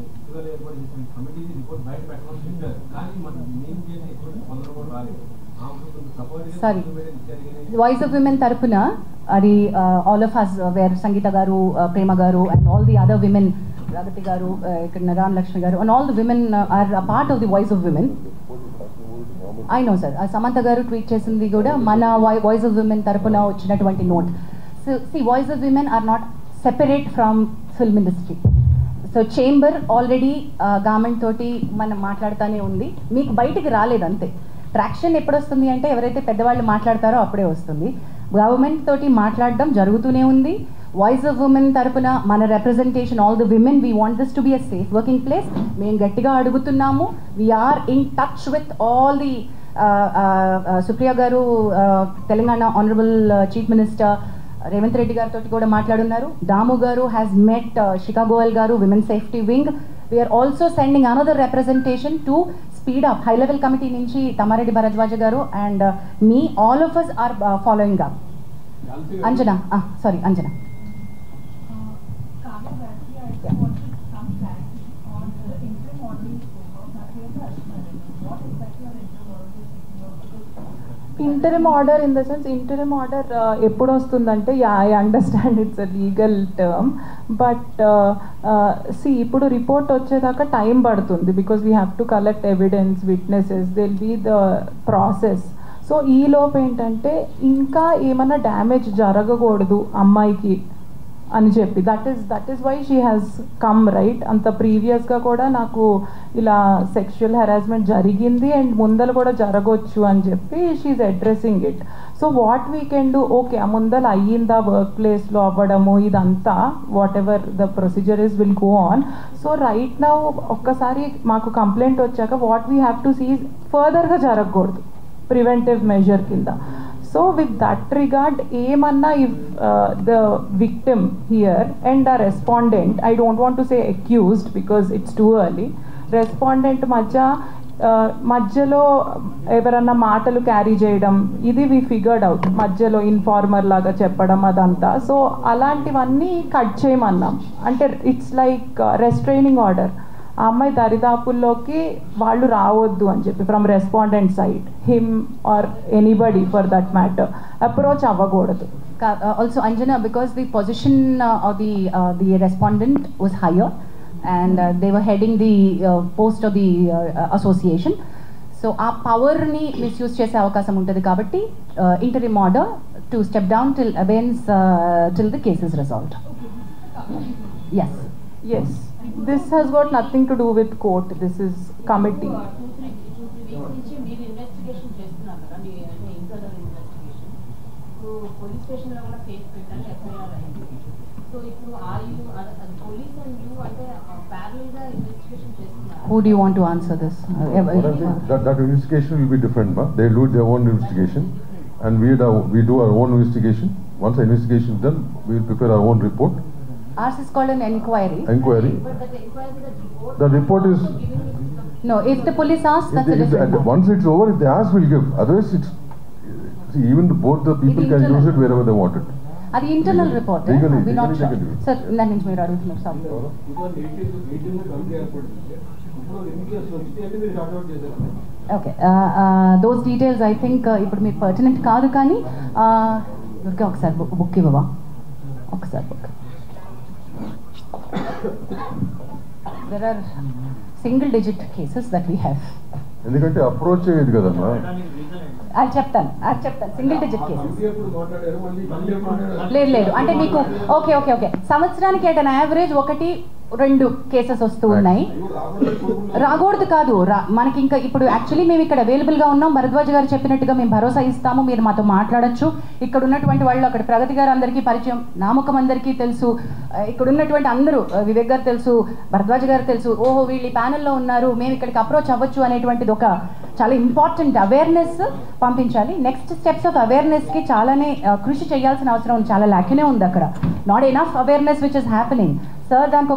ఇటీవల ఏర్పాటు చేసిన కమిటీ రిపోర్ట్ బయట పెట్టమని చెప్పారు, కానీ మనం మేము చేసిన ఎటువంటి స్పందన కూడా రాలేదు. సారీ, వాయిస్ ఆఫ్ విమెన్ తరపున అది all of us were Sangeeta గారు, ప్రేమ గారు and all the other women, Pragathi గారు, ఇక్కడ నారాయణ లక్ష్మి గారు and all the women are part of the voice of women. I know sir, Samantha గారు ట్వీట్ చేసింది కూడా మన వాయిస్ ఆఫ్ విమెన్ తరపున వచ్చినటువంటి note. So see, voice of women are not separate from film industry. So chamber already government తోటి మనం మాట్లాడుతూనే ఉంది, మీకు బయటికి రాలేదు అంతే. ట్రాక్షన్ ఎప్పుడు వస్తుంది అంటే ఎవరైతే పెద్దవాళ్ళు మాట్లాడతారో అప్పుడే వస్తుంది. గవర్నమెంట్ తోటి మాట్లాడడం జరుగుతూనే ఉంది. వాయిస్ ఆఫ్ ఉమెన్ తరపున మన representation, all the women, we want this to be a safe working place. మేము గట్టిగా అడుగుతున్నాము. We are in touch with all the Supriya గారు, Telangana honourable chief minister Revanth Reddy గారితో కూడా మాట్లాడున్నారు. దాము గారు హ్యాస్ మెట్ షికాగోయల్ గారు, women safety wing. We are also sending another representation to speed up. High level committee నుంచి తమారెడ్డి భరద్వాజ గారు and me, all of us are following up. Anjana, sorry Anjana. Interim order in the sense, interim order ఎప్పుడు వస్తుందంటే, I understand it's a legal term, but see ఇప్పుడు report వచ్చేదాకా time పడుతుంది, because we have to collect evidence, witnesses, this'll be the process. So ఈ లోపు ఏంటంటే ఇంకా ఏమైనా డ్యామేజ్ జరగకూడదు అమ్మాయికి అని చెప్పి, that is why she has come right. అంత ప్రీవియస్గా కూడా నాకు ఇలా సెక్షువల్ హెరాస్మెంట్ జరిగింది అండ్ ముందర కూడా జరగవచ్చు అని చెప్పి she's addressing it. So what we can do, okay ఆ ముందర అయ్యిందా వర్క్ ప్లేస్లో అవ్వడము, ఇదంతా whatever the procedure is will go on. So right now ఒక్కసారి మాకు కంప్లైంట్ వచ్చాక what we have to see ఫర్దర్గా జరగకూడదు, ప్రివెంటివ్ మెజర్ కింద. So with that regard, ఏమన్నా if the victim here and a respondent, I don't want to say accused because it's too early, respondent మధ్యలో ఎవరన్నా మాటలు క్యారీ చేయడం, ఇది వి ఫిగర్డ్ అవుట్, మధ్యలో ఇన్ఫార్మర్ లాగా చెప్పడం అదంతా. సో అలాంటివన్నీ కట్ చేయమన్నాం. అంటే ఇట్స్ లైక్ రెస్ట్రైనింగ్ ఆర్డర్. ఆ అమ్మాయి దరిదాపుల్లోకి వాళ్ళు రావద్దు అని చెప్పి from respondent side, him or anybody for that matter approach అవ్వకూడదు. Also Anjana, because the position of the respondent was higher and they were heading the post of the association, so ఆ పవర్ని misuse చేసే అవకాశం ఉంటుంది కాబట్టి interim order to step down till abeyance till the case is resolved. Yes, this has got nothing to do with court, this is committee. Police station లో కూడా case పెట్టాలి, FIR అయింది. సో ఇప్పుడు పోలీస్ అండ్ యూ అంటే parallel గా investigation చేస్తున్నారు. Who do you want to answer this? That investigation will be different, ma. They do their own investigation and we do our own investigation. Once the investigation is done, we will prepare our own report. Ours is called an inquiry. But that inquiry, The report is... No, if the police asks, that's a different matter. Once it's over, if they ask, we'll give. Otherwise, it's... See, even both the people can use it wherever they want it. అది internal report. Legally, not sure legally. Sir, దాని నుంచి మీరు అడుగుతున్నారు sir. Okay, those details I think ఇప్పుడు మీకు pertinent కాదు, కానీ దుర్గా ఒకసారి బుక్ ఇవ్వవా, ఒకసారి book. There are single digit cases that we have. ఎందుకంటే అప్రోచ్ అయ్యేది కదమ్మా. అది చెప్తాను సింగిల్ డిజిట్ కేసెస్. లేదు అంటే మీకు ఓకే సంవత్సరానికి ఎట్ అన్ యావరేజ్ 1-2 కేసెస్ వస్తూ ఉన్నాయి. రాకూడదు కాదు, మనకి ఇంకా ఇప్పుడు యాక్చువల్లీ మేము ఇక్కడ అవైలబుల్గా ఉన్నాం. భరద్వాజ్ గారు చెప్పినట్టుగా మేము భరోసా ఇస్తాము, మీరు మాతో మాట్లాడచ్చు. ఇక్కడ ఉన్నటువంటి వాళ్ళు, అక్కడ ప్రగతి గారు అందరికీ పరిచయం, నామకం అందరికీ తెలుసు, ఇక్కడ ఉన్నటువంటి అందరూ, వివేక్ గారు తెలుసు, భరద్వాజ్ గారు తెలుసు, ఓహో వీళ్ళు ఈ ప్యానెల్లో ఉన్నారు, మేము ఇక్కడికి అప్రోచ్ అవ్వచ్చు అనేటువంటిది ఒక చాలా ఇంపార్టెంట్ అవేర్నెస్ పంపించాలి. నెక్స్ట్ స్టెప్స్ ఆఫ్ అవేర్నెస్కి చాలానే కృషి చేయాల్సిన అవసరం చాలా లాక్యునే ఉంది అక్కడ. Not enough awareness which is happening. Sir దానికి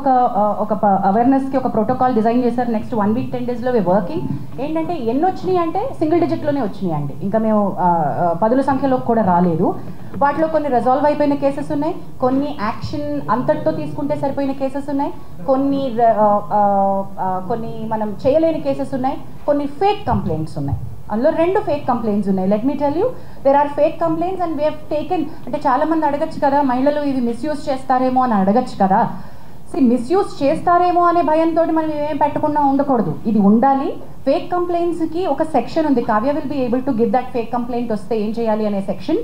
ఒక అవేర్నెస్కి ఒక ప్రోటోకాల్ డిజైన్ చేశారు. నెక్స్ట్ 1 week 10 daysలో వర్కింగ్. ఏంటంటే ఎన్ని వచ్చినాయి అంటే సింగిల్ డిజిట్లోనే వచ్చినాయి అండి. ఇంకా మేము 10ల సంఖ్యలో కూడా రాలేదు. వాటిలో కొన్ని రిజాల్వ్ అయిపోయిన కేసెస్ ఉన్నాయి, కొన్ని యాక్షన్ అంతటితో తీసుకుంటే సరిపోయిన కేసెస్ ఉన్నాయి, కొన్ని మనం చేయలేని కేసెస్ ఉన్నాయి, కొన్ని ఫేక్ కంప్లైంట్స్ ఉన్నాయి. అందులో 2 ఫేక్ కంప్లైంట్స్ ఉన్నాయి. Let me tell you, there are fake complaints and we have taken. అంటే చాలామంది అడగచ్చు కదా, మహిళలు ఇవి మిస్యూజ్ చేస్తారేమో అని అడగచ్చు కదా. మిస్యూజ్ చేస్తారేమో అనే భయంతో మనం ఏం పెట్టకుండా ఉండకూడదు, ఇది ఉండాలి. ఫేక్ కంప్లైంట్స్కి ఒక సెక్షన్ ఉంది. Kavya will be able to give that fake complaint వస్తే ఏం చేయాలి అనే సెక్షన్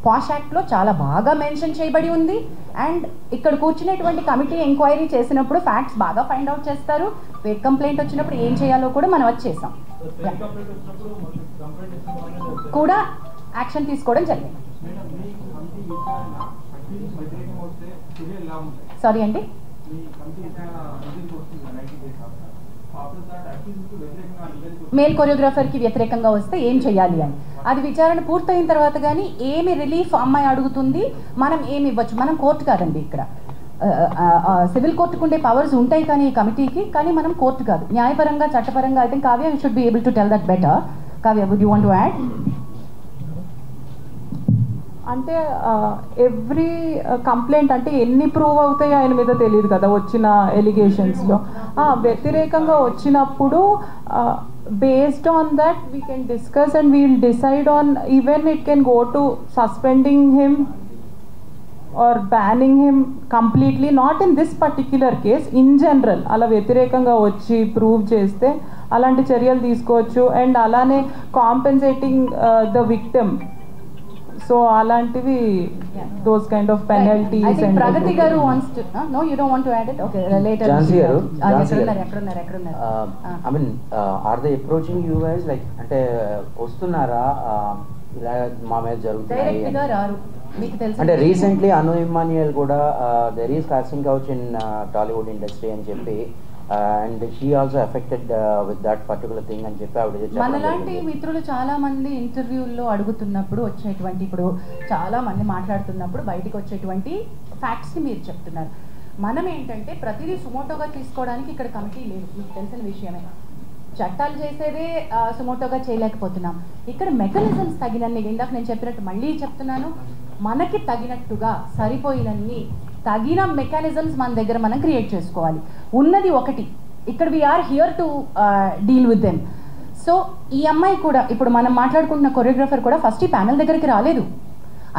పాష్ యాక్ట్లో చాలా బాగా మెన్షన్ చేయబడి ఉంది. అండ్ ఇక్కడ కూర్చునేటువంటి కమిటీ ఎంక్వైరీ చేసినప్పుడు ఫ్యాక్ట్స్ బాగా ఫైండ్ అవుట్ చేస్తారు. ఫేక్ కంప్లైంట్ వచ్చినప్పుడు ఏం చేయాలో కూడా మనం అది చేసాం, కూడా యాక్షన్ తీసుకోవడం జరిగింది. సారీ అండి, మేల్ కొరియోగ్రాఫర్కి వ్యతిరేకంగా వస్తే ఏం చేయాలి అని అది విచారణ పూర్తయిన తర్వాత కానీ ఏమి రిలీఫ్ అమ్మాయి అడుగుతుంది, మనం ఏమి ఇవ్వచ్చు. మనం కోర్టు కాదండి, ఇక్కడ సివిల్ కోర్టుకు ఉండే పవర్స్ ఉంటాయి కానీ ఈ కమిటీకి, కానీ మనం కోర్టు కాదు. న్యాయపరంగా చట్టపరంగా I think Kavya you should be able to tell that better. Kavya, would you want to add? అంటే ఎవ్రీ కంప్లైంట్ అంటే ఎన్ని ప్రూవ్ అవుతాయో ఆయన మీద తెలియదు కదా వచ్చిన ఎలిగేషన్స్లో. వ్యతిరేకంగా వచ్చినప్పుడు based on that we can discuss and we will decide on even it can go to suspending him or banning him completely. Not in this particular case, in general అలా వ్యతిరేకంగా వచ్చి ప్రూవ్ చేస్తే అలాంటి చర్యలు తీసుకోవచ్చు. అండ్ అలానే compensating the victim, so అలాంటివి those kind of penalties. I think Pragati garu wants to no, you don't want to add it? Okay, later. Jansi garu, I mean, are they approaching you guys like ante వస్తున్నారా ఇలా మా మీద జరుగుతున్నాయి direct గా రారు మీకు తెలుసు అంటే రీసెంట్లీ అను ఇమ్మాన్యుయల్ కూడా there is casting couch in Tollywood industry అని చెప్పి and she also affected with that particular thing అని చెప్పి ఆవిడ మనలాంటి మిత్రులు చాలా మంది ఇంటర్వ్యూల్లో అడుగుతున్నప్పుడు వచ్చేటువంటి, ఇప్పుడు చాలా మంది మాట్లాడుతున్నప్పుడు బయటకు వచ్చేటువంటి ఫ్యాక్ట్స్ని మీరు చెప్తున్నారు. మనం ఏంటంటే ప్రతిదీ సుమోటోగా తీసుకోవడానికి ఇక్కడ కమిటీ లేదు, మీకు తెలిసిన విషయమే. చట్టాలు చేసేదే సుమోటోగా చేయలేకపోతున్నాం. ఇక్కడ మెకానిజమ్స్ తగినన్ని, ఇందాక నేను చెప్పినట్టు మళ్ళీ చెప్తున్నాను, మనకి తగినట్టుగా సరిపోయినన్ని తగిన మెకానిజమ్స్ మన దగ్గర మనం క్రియేట్ చేసుకోవాలి. ఉన్నది ఒకటి, ఇక్కడ we're here to deal with them. సో ఈ అమ్మాయి కూడా, ఇప్పుడు మనం మాట్లాడుకుంటున్న కొరియోగ్రాఫర్ కూడా ఫస్ట్ ఈ ప్యానెల్ దగ్గరికి రాలేదు.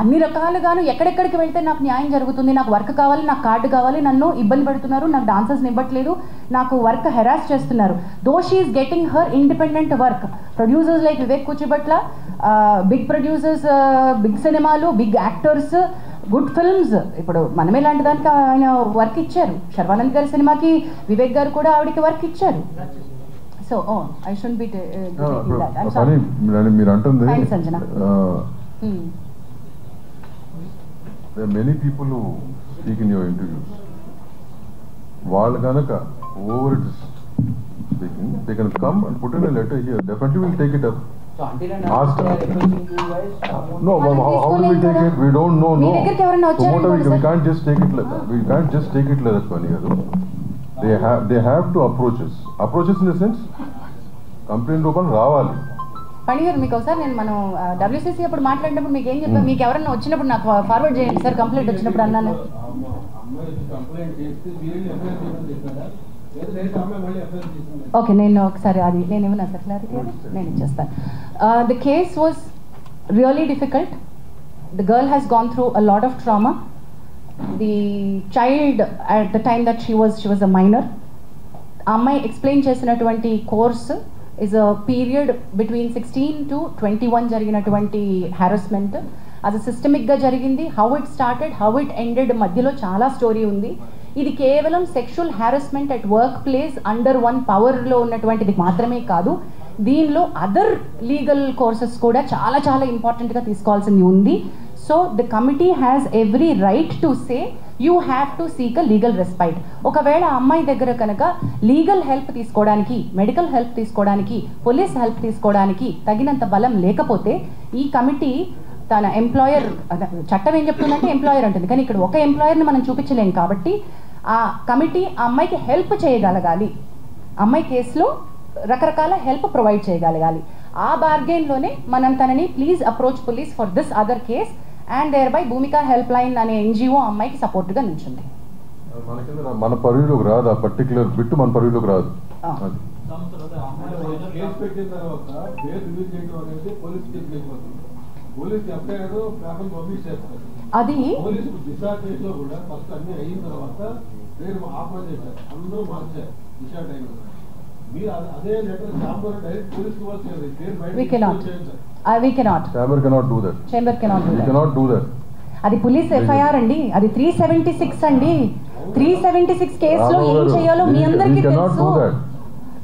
అన్ని రకాలుగాను ఎక్కడెక్కడికి వెళ్తే నాకు న్యాయం జరుగుతుంది, నాకు వర్క్ కావాలి, నాకు కార్డు కావాలి, నన్ను ఇబ్బంది పెడుతున్నారు, నాకు డాన్సర్స్ని ఇవ్వట్లేదు, నాకు వర్క్ హెరాస్ చేస్తున్నారు. Though she is getting her independent work. Producers like Vivek Kuchibhotla, big producers, big సినిమాలు, బిగ్ యాక్టర్స్, గుడ్ ఫిల్మ్స్. ఇప్పుడు మనమే లాంటి దానికి ఆయన వర్క్ ఇచ్చారు. శర్వానంద్ గారి సినిమాకి వివేక్ గారు కూడా ఆవిడకి వర్క్ ఇచ్చారు. సో ఐ షుడ్ బి మీరు అంటుంది Sanjana. There are many people who speak in your interviews. వాళ్ళు కనుక over it is speaking, they can come and put in a letter here. Definitely we'll take it up. So until and Ask unless they are them. approaching you guys, No, how will we take it? We don't know. Me No. దగ్గరికి ఎవరైనా వచ్చారనుకోండి We sir. can't just take it like that. We can't just take it like that, Pani garu. They have to approach us. Approach us in the sense, complaint రూపం రావాలి. పని గారు, మీకు ఒకసారి నేను మనం WCC అప్పుడు మాట్లాడినప్పుడు మీకు ఏం చెప్పాను, మీకు ఎవరన్నా వచ్చినప్పుడు నాకు ఫార్వర్డ్ చేయండి సార్ కంప్లైంట్ వచ్చినప్పుడు అన్నాను. ఓకే, నేను ఒకసారి అది నేను ఏమన్నా సార్ క్లారిటీ నేను ఇచ్చేస్తాను. The case was really difficult. The girl has gone through a lot of trauma. The child at the time that she was a minor. ఆ అమ్మాయి ఎక్స్ప్లెయిన్ చేసినటువంటి course is a period between 16 to 21 జరిగినటువంటి harassment. అది సిస్టమిక్గా జరిగింది. How it started, how it ended, మధ్యలో చాలా story ఉంది. ఇది కేవలం sexual harassment at work place under one పవర్లో ఉన్నటువంటిది మాత్రమే కాదు, దీనిలో అదర్ లీగల్ కోర్సెస్ కూడా చాలా చాలా ఇంపార్టెంట్గా తీసుకోవాల్సింది ఉంది. So the committee has every right to say you have to seek a legal respite. ఒకవేళ అమ్మాయి దగ్గర కనుక లీగల్ హెల్ప్ తీసుకోవడానికి, మెడికల్ హెల్ప్ తీసుకోవడానికి, పోలీస్ హెల్ప్ తీసుకోవడానికి తగినంత బలం లేకపోతే ఈ కమిటీ తన ఎంప్లాయర్, చట్టం ఏం చెప్తుందంటే ఎంప్లాయర్ అంటుంది, కానీ ఇక్కడ ఒక ఎంప్లాయర్ని మనం చూపించలేం కాబట్టి ఆ కమిటీ ఆ అమ్మాయికి హెల్ప్ చేయగలగాలి, అమ్మాయి కేసులో రకరకాల హెల్ప్ ప్రొవైడ్ చేయగలగాలి. ఆ బార్గెన్లోనే మనం తనని please approach police for this other case and thereby Bhumika help line అనే ఎన్జిఓ అమ్మాయికి సపోర్ట్గా నిల్చుంది. మన పరిధిలోకి రాదు, ఆ పర్టికులర్ బిట్ మన పరిధిలోకి రాదు. కేసు పెట్టిన తర్వాత పేరు రిలీజ్ చేయడం అనేది పోలీస్ కేసు అయిపోతుంది. పోలీస్ ఎఫ్ఐఆర్ పేపర్ పబ్లిష్ చేస్తారు. అది పోలీసు దిశా కేసులో కూడా ఫస్ట్ అన్ని అయిన తర్వాత పేరు ఆఫర్ చేశారు, అందరూ మార్చారు దిశా టైం. మీరు అదే లెటర్ ఛాంబర్ డైరెక్ట్ పోలీస్ ఇవ్వాల్సింది, పేరు we cannot Chamber cannot do that. Chamber cannot do We that. cannot do that. అది పోలీస్ ఎఫ్ఐఆర్ అండి, అది 376 అండి. 376 కేసులో ఏం చేయాలో మీ అందరికీ తెలుసు,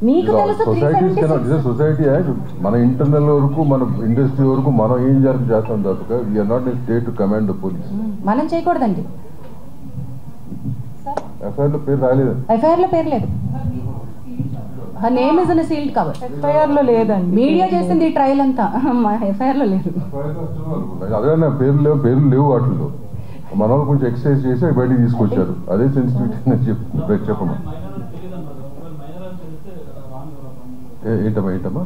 మీకు తెలుసు. సొసైటీ యాక్ట్ మన ఇంటర్నల్ వరకు, మన ఇండస్ట్రీ వరకు మనం ఏం చేస్తాం తప్ప we're not in state to command the police. మనం చేయకూడదండి. ఎఫ్ఐఆర్ లో పేరు రాలేదు, ఎఫ్ఐఆర్ లో పేరు లేదు. Her name is in sealed cover. FIR లో లేదండి, మీడియా చేసింది ఈ ట్రయల్ అంతా, ఎఫ్ఐఆర్ లో లేదు. అదే పేర్లు లేవు వాటిల్లో. మన వాళ్ళు కొంచెం ఎక్సర్సైజ్ చేసి బయటికి తీసుకొచ్చారు, అదే సెన్సిటివిటీ చెప్పమ్మా. ఏంటమ్మా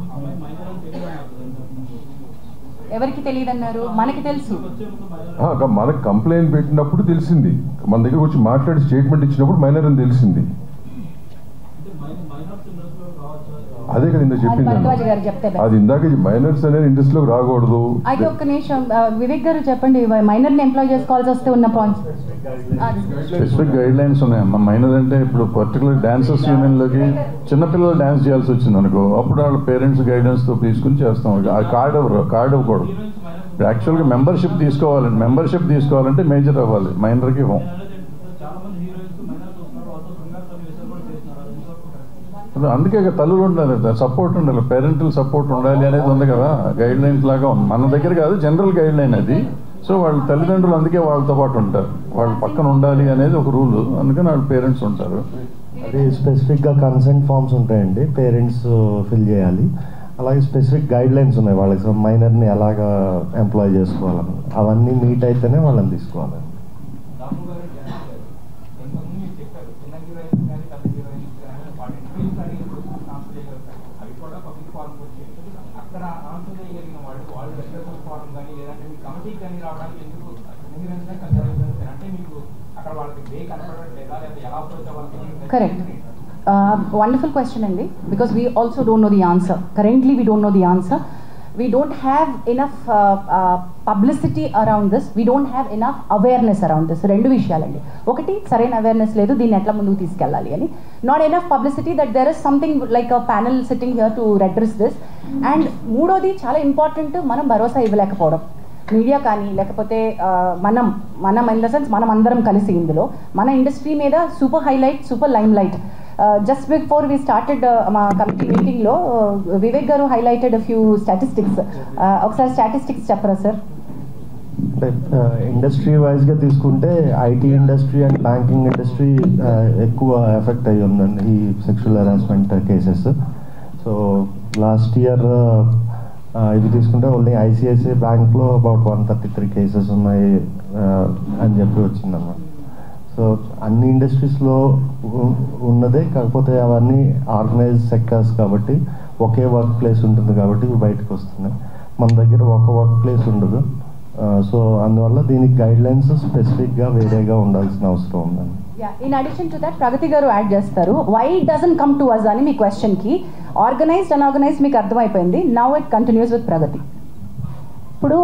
ఎవరికి తెలియదన్నారు? మనకి తెలుసు. మనకి కంప్లైంట్ పెట్టినప్పుడు తెలిసింది, మన దగ్గర వచ్చి మాట్లాడి స్టేట్మెంట్ ఇచ్చినప్పుడు మైనర్ అని తెలిసింది. అదే కదా ఇందాక చెప్పింది, అది ఇందాక మైనర్స్ అనేది ఇండస్ట్రీలోకి రాకూడదు. అయితే ఒక్క నిమిషం వివేక్ గారు చెప్పండి, మైనర్ ని ఎంప్లాయ్ చేసుకోవాల్సి వస్తే ఉన్న పాయింట్స్. స్పెసిఫిక్ గైడ్ లైన్స్ ఉన్నాయమ్మా. మైనర్ అంటే ఇప్పుడు పర్టికులర్ డాన్సర్స్ యూనియన్లోకి చిన్నపిల్లలు డాన్స్ చేయాల్సి వచ్చింది అనుకో, అప్పుడు వాళ్ళ పేరెంట్స్ గైడెన్స్తో తీసుకుని చేస్తాం. ఆ కార్డ్ ఇవ్వకూడదు. యాక్చువల్గా మెంబర్షిప్ తీసుకోవాలంటే మేజర్ అవ్వాలి, మైనర్కి ఇవ్వం. అందుకే తల్లులు ఉండాలి, సపోర్ట్ ఉండాలి, పేరెంటల్ సపోర్ట్ ఉండాలి అనేది ఉంది కదా, గైడ్ లైన్స్ లాగా ఉంది. మన దగ్గర కాదు, జనరల్ గైడ్ లైన్ అది. సో వాళ్ళ తల్లిదండ్రులు అందుకే వాళ్ళతో పాటు ఉంటారు, వాళ్ళ పక్కన ఉండాలి అనేది ఒక రూల్, అందుకని వాళ్ళ పేరెంట్స్ ఉంటారు. అది స్పెసిఫిక్గా కన్సెంట్ ఫామ్స్ ఉంటాయండి, పేరెంట్స్ ఫిల్ చేయాలి. అలాగే స్పెసిఫిక్ గైడ్ లైన్స్ ఉన్నాయి వాళ్ళకి, మైనర్ని ఎలాగా ఎంప్లాయ్ చేసుకోవాలని. అవన్నీ మీట్ అయితేనే వాళ్ళని తీసుకోవాలని. Correct. Wonderful question అండి, because we also don't know the answer. Currently we don't know the answer. We don't have enough publicity around this. We don't have enough awareness around this. రెండు విషయాలండి. ఒకటి, సరైన awareness లేదు, దీన్ని ఎట్లా ముందుకు తీసుకెళ్ళాలి అని. Not enough publicity that there is something like a panel sitting here to address this. And మూడోది చాలా ఇంపార్టెంట్, మనం భరోసా ఇవ్వలేకపోవడం. మీడియా కానీ లేకపోతే మనం ఇన్ ద సెన్స్ మనం అందరం కలిసి ఇందులో మన ఇండస్ట్రీ మీద super highlight, super limelight. Just before we started మా కమిటీ మీటింగ్లో వివేక్ గారు హైలైటెడ్ ఫ్యూ స్టాటిస్టిక్స్. ఒకసారి స్టాటిస్టిక్స్ చెప్పరా సార్? అంటే ఇండస్ట్రీ వైజ్గా తీసుకుంటే IT industry and banking industry ఎక్కువ ఎఫెక్ట్ అయ్యి ఉందండి ఈ sexual harassment cases. So last year ఇవి తీసుకుంటే ఓన్లీ ఐసిఐసిఐ బ్యాంక్లో అబౌట్ 133 కేసెస్ ఉన్నాయి అని చెప్పి వచ్చిందన్నమాట. సో అన్ని ఇండస్ట్రీస్లో ఉన్నదే, కాకపోతే అవన్నీ ఆర్గనైజ్ సెక్టర్స్ కాబట్టి ఒకే వర్క్ ప్లేస్ ఉంటుంది కాబట్టి ఇవి బయటకు వస్తున్నాయి. మన దగ్గర ఒక వర్క్ ప్లేస్ ఉండదు. సో అందువల్ల దీనికి గైడ్ లైన్స్ స్పెసిఫిక్గా వేరేగా ఉండాల్సిన అవసరం ఉందండి. In addition to that Pragati గారు యాడ్ చేస్తారు, why it doesn't come to us అని మీ క్వశ్చన్కి. ఆర్గనైజ్డ్ అన్ఆర్గనైజ్డ్ మీకు అర్థమైపోయింది, now it continues with Pragati. ఇప్పుడు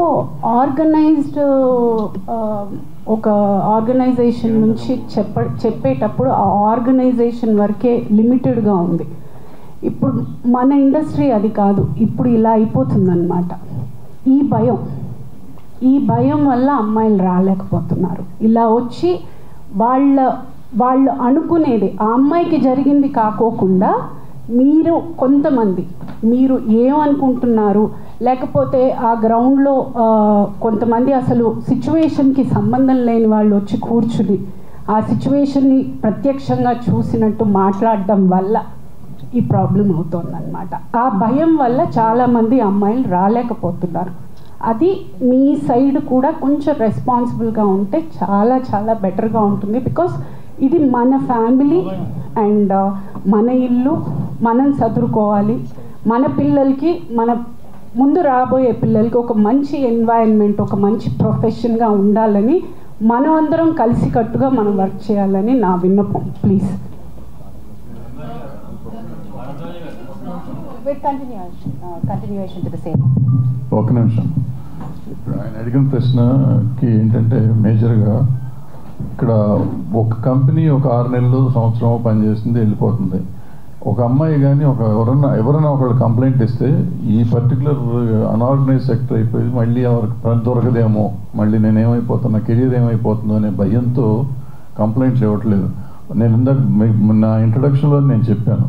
ఆర్గనైజ్డ్ ఒక ఆర్గనైజేషన్ నుంచి చెప్పేటప్పుడు ఆ ఆర్గనైజేషన్ వరకే లిమిటెడ్గా ఉంది. ఇప్పుడు మన ఇండస్ట్రీ అది కాదు, ఇప్పుడు ఇలా అయిపోతుందన్నమాట. ఈ భయం వల్ల అమ్మాయిలు రాలేకపోతున్నారు. ఇలా వచ్చి వాళ్ళు అనుకునేది ఆ అమ్మాయికి జరిగింది కాకోకుండా మీరు ఏమనుకుంటున్నారు, లేకపోతే ఆ గ్రౌండ్లో కొంతమంది అసలు సిచ్యువేషన్కి సంబంధం లేని వాళ్ళు వచ్చి కూర్చుని ఆ సిచ్యువేషన్ని ప్రత్యక్షంగా చూసినట్టు మాట్లాడడం వల్ల ఈ ప్రాబ్లం అవుతుందన్నమాట. ఆ భయం వల్ల చాలామంది అమ్మాయిలు రాలేకపోతున్నారు. అది మీ సైడ్ కూడా కొంచెం రెస్పాన్సిబుల్గా ఉంటే చాలా చాలా బెటర్గా ఉంటుంది. బికాస్ ఇది మన ఫ్యామిలీ అండ్ మన ఇల్లు మనం చదువుకోవాలి. మన పిల్లలకి, మన ముందు రాబోయే పిల్లలకి ఒక మంచి ఎన్వైరన్మెంట్, ఒక మంచి ప్రొఫెషన్గా ఉండాలని మనం అందరం కలిసికట్టుగా మనం వర్క్ చేయాలని నా విన్నపం. Please. continuation to the same. ఒక నిమిషం. ఇప్పుడు ఆయన అడిగిన ప్రశ్నకి ఏంటంటే మేజర్గా ఇక్కడ ఒక కంపెనీ ఒక 6 నెలలు సంవత్సరం పనిచేస్తుంది, వెళ్ళిపోతుంది. ఒక అమ్మాయి కానీ ఎవరైనా ఒకళ్ళు కంప్లైంట్ ఇస్తే ఈ పర్టికులర్ అన్ఆర్గనైజ్ సెక్టర్ అయిపోయి మళ్ళీ ఎవరికి పని దొరకదేమో, మళ్ళీ నేనేమైపోతున్నా, కెరీర్ ఏమైపోతుందో అనే భయంతో కంప్లైంట్లు ఇవ్వట్లేదు. నేను ఇందాక నా ఇంట్రడక్షన్లో నేను చెప్పాను,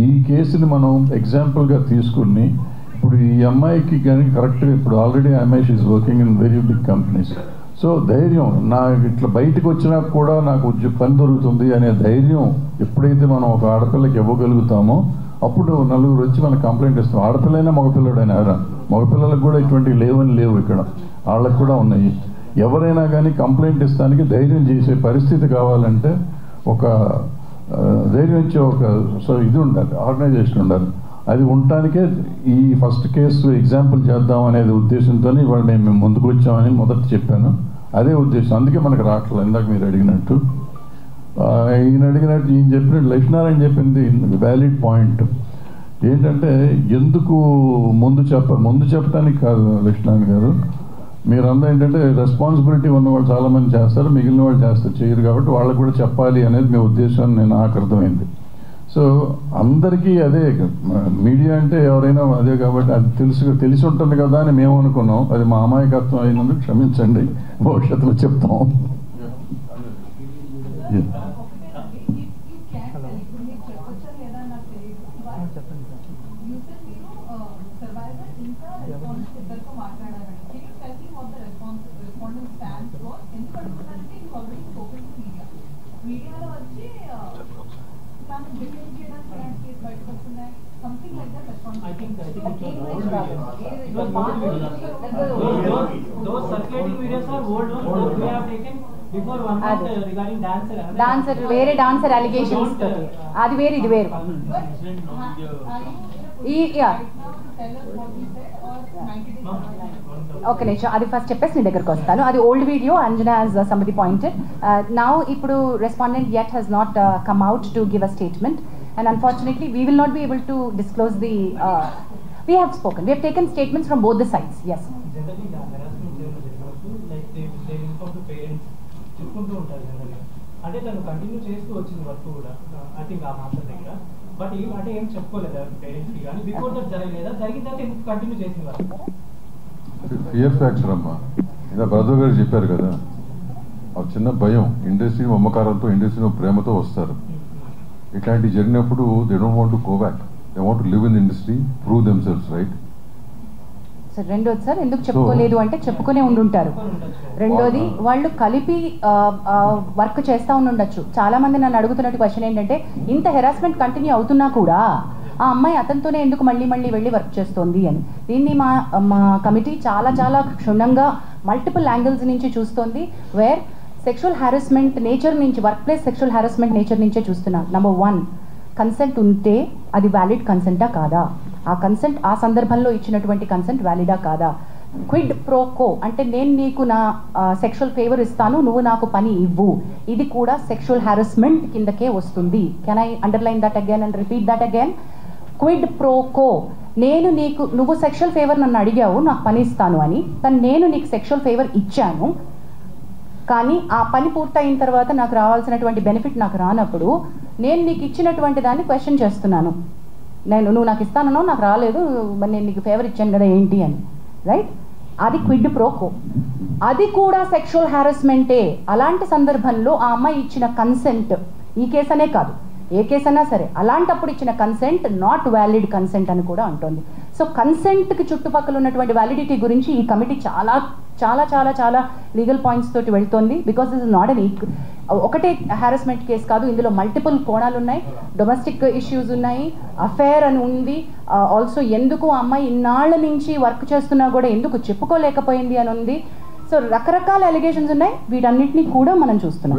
ఈ కేసుని మనం ఎగ్జాంపుల్గా తీసుకుని ఇప్పుడు ఈ అమ్మాయికి కానీ కరెక్ట్గా ఇప్పుడు ఆల్రెడీ అమ్మాయి she's working in very big companies. So ధైర్యం, ఇట్లా బయటకు వచ్చినా కూడా నాకు పని దొరుకుతుంది అనే ధైర్యం ఎప్పుడైతే మనం ఒక ఆడపిల్లకి ఇవ్వగలుగుతామో అప్పుడు నలుగురు వచ్చి మనకు కంప్లైంట్ ఇస్తాం. ఆడపిల్లైనా మగపిల్లడైనా, మగపిల్లలకు కూడా ఇటువంటివి లేవు ఇక్కడ, వాళ్ళకు కూడా ఉన్నాయి. ఎవరైనా కానీ కంప్లైంట్ ఇస్తానికి ధైర్యం చేసే పరిస్థితి కావాలంటే ఒక ధైర్యం ఇచ్చే ఇది ఉండాలి, ఆర్గనైజేషన్ ఉండాలి. అది ఉండటానికే ఈ ఫస్ట్ కేసు ఎగ్జాంపుల్ చేద్దాం అనేది ఉద్దేశంతో ఇవాళ మేము ముందుకు వచ్చామని మొదట చెప్పాను. అదే ఉద్దేశం, అందుకే మనకు రావట్లేదు. ఇందాక మీరు అడిగినట్టు ఈయన చెప్పినట్టు లక్ష్మీనారాయణ చెప్పింది వ్యాలిడ్ పాయింట్. ఏంటంటే ఎందుకు ముందు చెప్పడానికి కాదు లక్ష్మీనారాయణ గారు, మీరందరూ ఏంటంటే రెస్పాన్సిబిలిటీ ఉన్నవాళ్ళు చాలామంది చేస్తారు, మిగిలిన వాళ్ళు చేయరు, కాబట్టి వాళ్ళకు కూడా చెప్పాలి అనేది మీ ఉద్దేశం నాకు అర్థమైంది. సో అందరికీ అదే, మీడియా అంటే ఎవరైనా అదే కాబట్టి అది తెలిసి ఉంటుంది కదా అని మేము అనుకున్నాం. అది మా అమాయకత్వం అయినందుకు క్షమించండి, భవిష్యత్తులో చెప్తాం. డాన్సర్ వేరే, డాన్సర్ అలిగేషన్స్ అది వేరు, ఇది వేరు. ఒక నిమిషం, అది ఫస్ట్ చెప్పేసి నీ దగ్గరకు వస్తాను. అది old video, Anjana as somebody pointed. Now ఇప్పుడు respondent yet has not come out to give a statement, and unfortunately we will not be able to disclose the we have spoken, we have taken statements from both the sides. Yes, generally harassment like they inform the parents చెప్పుకుంటూ ఉంటారు జనరల్గా. అంటే తను continue చేస్తూ వచ్చింది work కూడా, I think ఆ master దగ్గర. బట్ అంటే ఏం చెప్పుకోలేదు పేరెంట్స్కి, కానీ బిఫోర్ దట్ జరగలేదా, జరిగిన తర్వాత ఎందుకు కంటిన్యూ చేసింది వర్క్? ఫియర్ ఫ్యాక్టర్ అమ్మా, ఇలా బ్రదర్ గారు చెప్పారు కదా, ఆ చిన్న భయం. ఇండస్ట్రీ మమకారంతో, ఇండస్ట్రీ ప్రేమతో వస్తారు. ఇట్లాంటివి జరిగినప్పుడు they don't want to go back, they want to live in industry, prove themselves, right? Sir రెండోది సార్ ఎందుకు చెప్పుకోలేదు అంటే చెప్పుకునే ఉండుంటారు. రెండోది వాళ్ళు కలిపి వర్క్ చేస్తూ ఉండొచ్చు. చాలా మంది నన్ను అడుగుతున్నట్టు క్వశ్చన్ ఏంటంటే, ఇంత హెరాస్మెంట్ కంటిన్యూ అవుతున్నా కూడా ఆ అమ్మాయి అతనితోనే ఎందుకు మళ్ళీ వెళ్ళి వర్క్ చేస్తోంది అని. దీన్ని మా కమిటీ చాలా చాలా క్షుణ్ణంగా మల్టిపుల్ యాంగిల్స్ నుంచి చూస్తోంది. వేర్ సెక్షువల్ హారాస్మెంట్ నేచర్ నుంచి, work place sexual harassment nature నుంచే చూస్తున్నాం. నెంబర్ 1, కన్సెంట్ ఉంటే అది వ్యాలిడ్ కన్సెంటా కాదా, ఆ కన్సెంట్ ఆ సందర్భంలో ఇచ్చినటువంటి కన్సెంట్ వ్యాలిడా కాదా. క్విడ్ ప్రోకో అంటే నేను నీకు నా సెక్షువల్ ఫేవర్ ఇస్తాను, నువ్వు నాకు పని ఇవ్వు, ఇది కూడా సెక్షువల్ హారాస్మెంట్ కిందకే వస్తుంది. Can I underline that again and repeat that again? Quid pro quo, నువ్వు సెక్షువల్ ఫేవర్ నన్ను అడిగావు, నాకు పని ఇస్తాను అని, నేను నీకు సెక్షువల్ ఫేవర్ ఇచ్చాను, కానీ ఆ పని పూర్తయిన తర్వాత నాకు రావాల్సినటువంటి బెనిఫిట్ నాకు రానప్పుడు నేను నీకు ఇచ్చినటువంటి దాన్ని క్వశ్చన్ చేస్తున్నాను. నువ్వు నాకు ఇస్తానో నాకు రాలేదు, మరి నేను నీకు ఫేవర్ ఇచ్చాను కదా ఏంటి అని, రైట్? అది క్విడ్ ప్రోకో, అది కూడా సెక్షువల్ హారాస్మెంటే. అలాంటి సందర్భంలో ఆ అమ్మాయి ఇచ్చిన కన్సెంట్, ఈ కేసు అనే కాదు ఏ కేసు అయినా సరే, అలాంటప్పుడు ఇచ్చిన కన్సెంట్ నాట్ వ్యాలిడ్ కన్సెంట్ అని కూడా అంటుంది. సో కన్సెంట్కి చుట్టుపక్కల ఉన్నటువంటి వ్యాలిడిటీ గురించి ఈ కమిటీ చాలా చాలా చాలా చాలా లీగల్ పాయింట్స్ తోటి వెళ్తోంది. Because this is not an ఒకటే హారాస్మెంట్ కేసు కాదు, ఇందులో మల్టిపుల్ కోణాలు ఉన్నాయి. డొమెస్టిక్ ఇష్యూస్ ఉన్నాయి, అఫేర్ అని ఉంది, ఆల్సో ఎందుకు ఆ అమ్మాయి ఇన్నాళ్ళ నుంచి వర్క్ చేస్తున్నా కూడా ఎందుకు చెప్పుకోలేకపోయింది అని ఉంది. సో రకరకాల అలిగేషన్స్ ఉన్నాయి, వీటన్నిటిని కూడా మనం చూస్తున్నాం.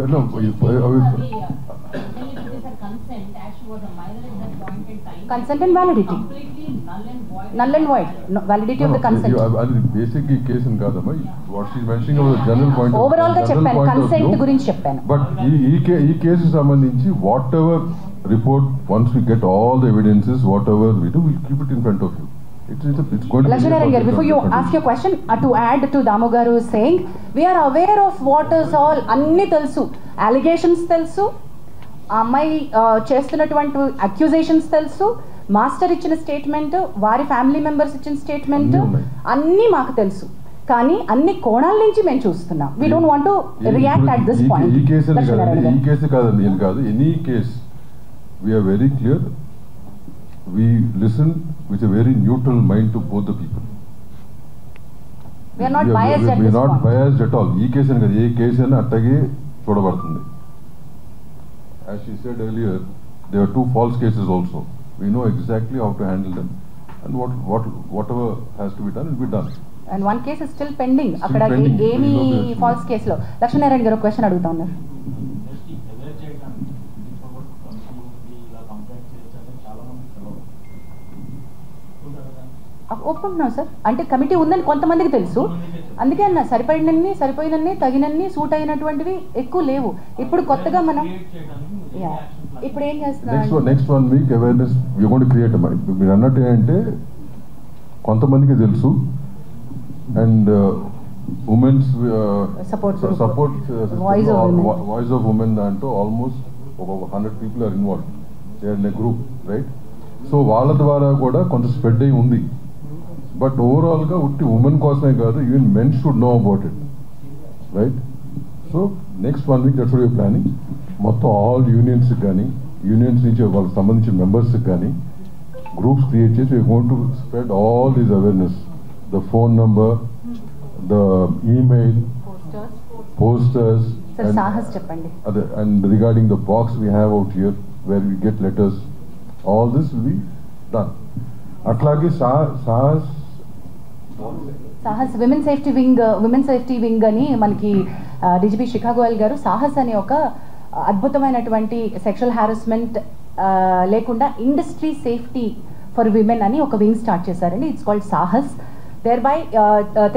Consent and validity. Completely Null and void. No, validity of the consent. అది బేసిక్ ఈ కేసు కాదమ్మా. What she mentioning about general point. Overall గా చెప్పాను, కన్సెంట్ గురించి చెప్పాను. బట్ ఈ కేసు సంబంధించి whatever report, once we get all the evidences, whatever we do, will keep it in front of you. It's going to Lakshminarayan garu, before you ask your question, to add to Damu garu saying, we are aware of what is all, anni telsu, allegations telsu, అమ్మాయి చేస్తున్నటువంటి accusations తెలుసు, master ఇచ్చిన statement, వారి family members ఇచ్చిన statement అన్నీ మాకు తెలుసు. కానీ అన్ని కోణాల నుంచి మేము చూస్తున్నాం. We don't want to react at this point. ఈ కేసు కాదండి, ఏం కాదు, any case we're very clear. We listen with a very neutral mind to both the people. We are not biased at this point. We are not biased at all. ఈ case అని కాదు, ఏ case అయినా అట్టగే చూడబడుతుంది. As she said earlier, there are 2 false cases also. We know exactly how to handle them, and whatever has to be done will be done. And one case is still pending. అక్కడ ఏమి falls కేసులో. లక్ష్మీనారాయణ గారు question అడుగుతా ఉన్నారు. ఒప్పుకుంటున్నాం sir, అంటే committee ఉందని కొంతమందికి తెలుసు, అందుకే అన్న సరిపోయినన్ని తగినన్ని సూట్ అయినటువంటివి ఎక్కువ లేవు. ఇప్పుడు కొత్తగా మనం ఇప్పుడు ఏం చేస్తున్నాం, next 1 week awareness we are going to create. మీరు అన్నట్టు ఏంటంటే కొంతమందికి తెలుసు, and women's support voice of women దాంట్లో ఆల్మోస్ట్ ఒక 100 people are involved. They are in a group, right? So వాళ్ళ ద్వారా కూడా కొంత స్ప్రెడ్ అయి ఉంది. బట్ ఓవరాల్గా ఉట్టి ఉమెన్ కోసమే కాదు, even men should know about it, right? So next 1 week that's what we are planning. మొత్తం ఆల్ యూనియన్స్కి కానీ, యూనియన్స్ నుంచి వాళ్ళకి సంబంధించిన మెంబర్స్కి కానీ గ్రూప్స్ క్రియేట్ చేసి we going to spread all these awareness, the phone number, the email, posters, చెప్పండి, అదే, and regarding the box we have out here where we get letters, all this will be done. అట్లాగే Sahas women safety wing అని మనకి DGP శిఖా గోయల్ గారు సాహస్ అనే ఒక అద్భుతమైనటువంటి sexual harassment లేకుండా ఇండస్ట్రీ సేఫ్టీ ఫర్ విమెన్ అని ఒక వింగ్ స్టార్ట్ చేశారండి. It's called Sahas. Thereby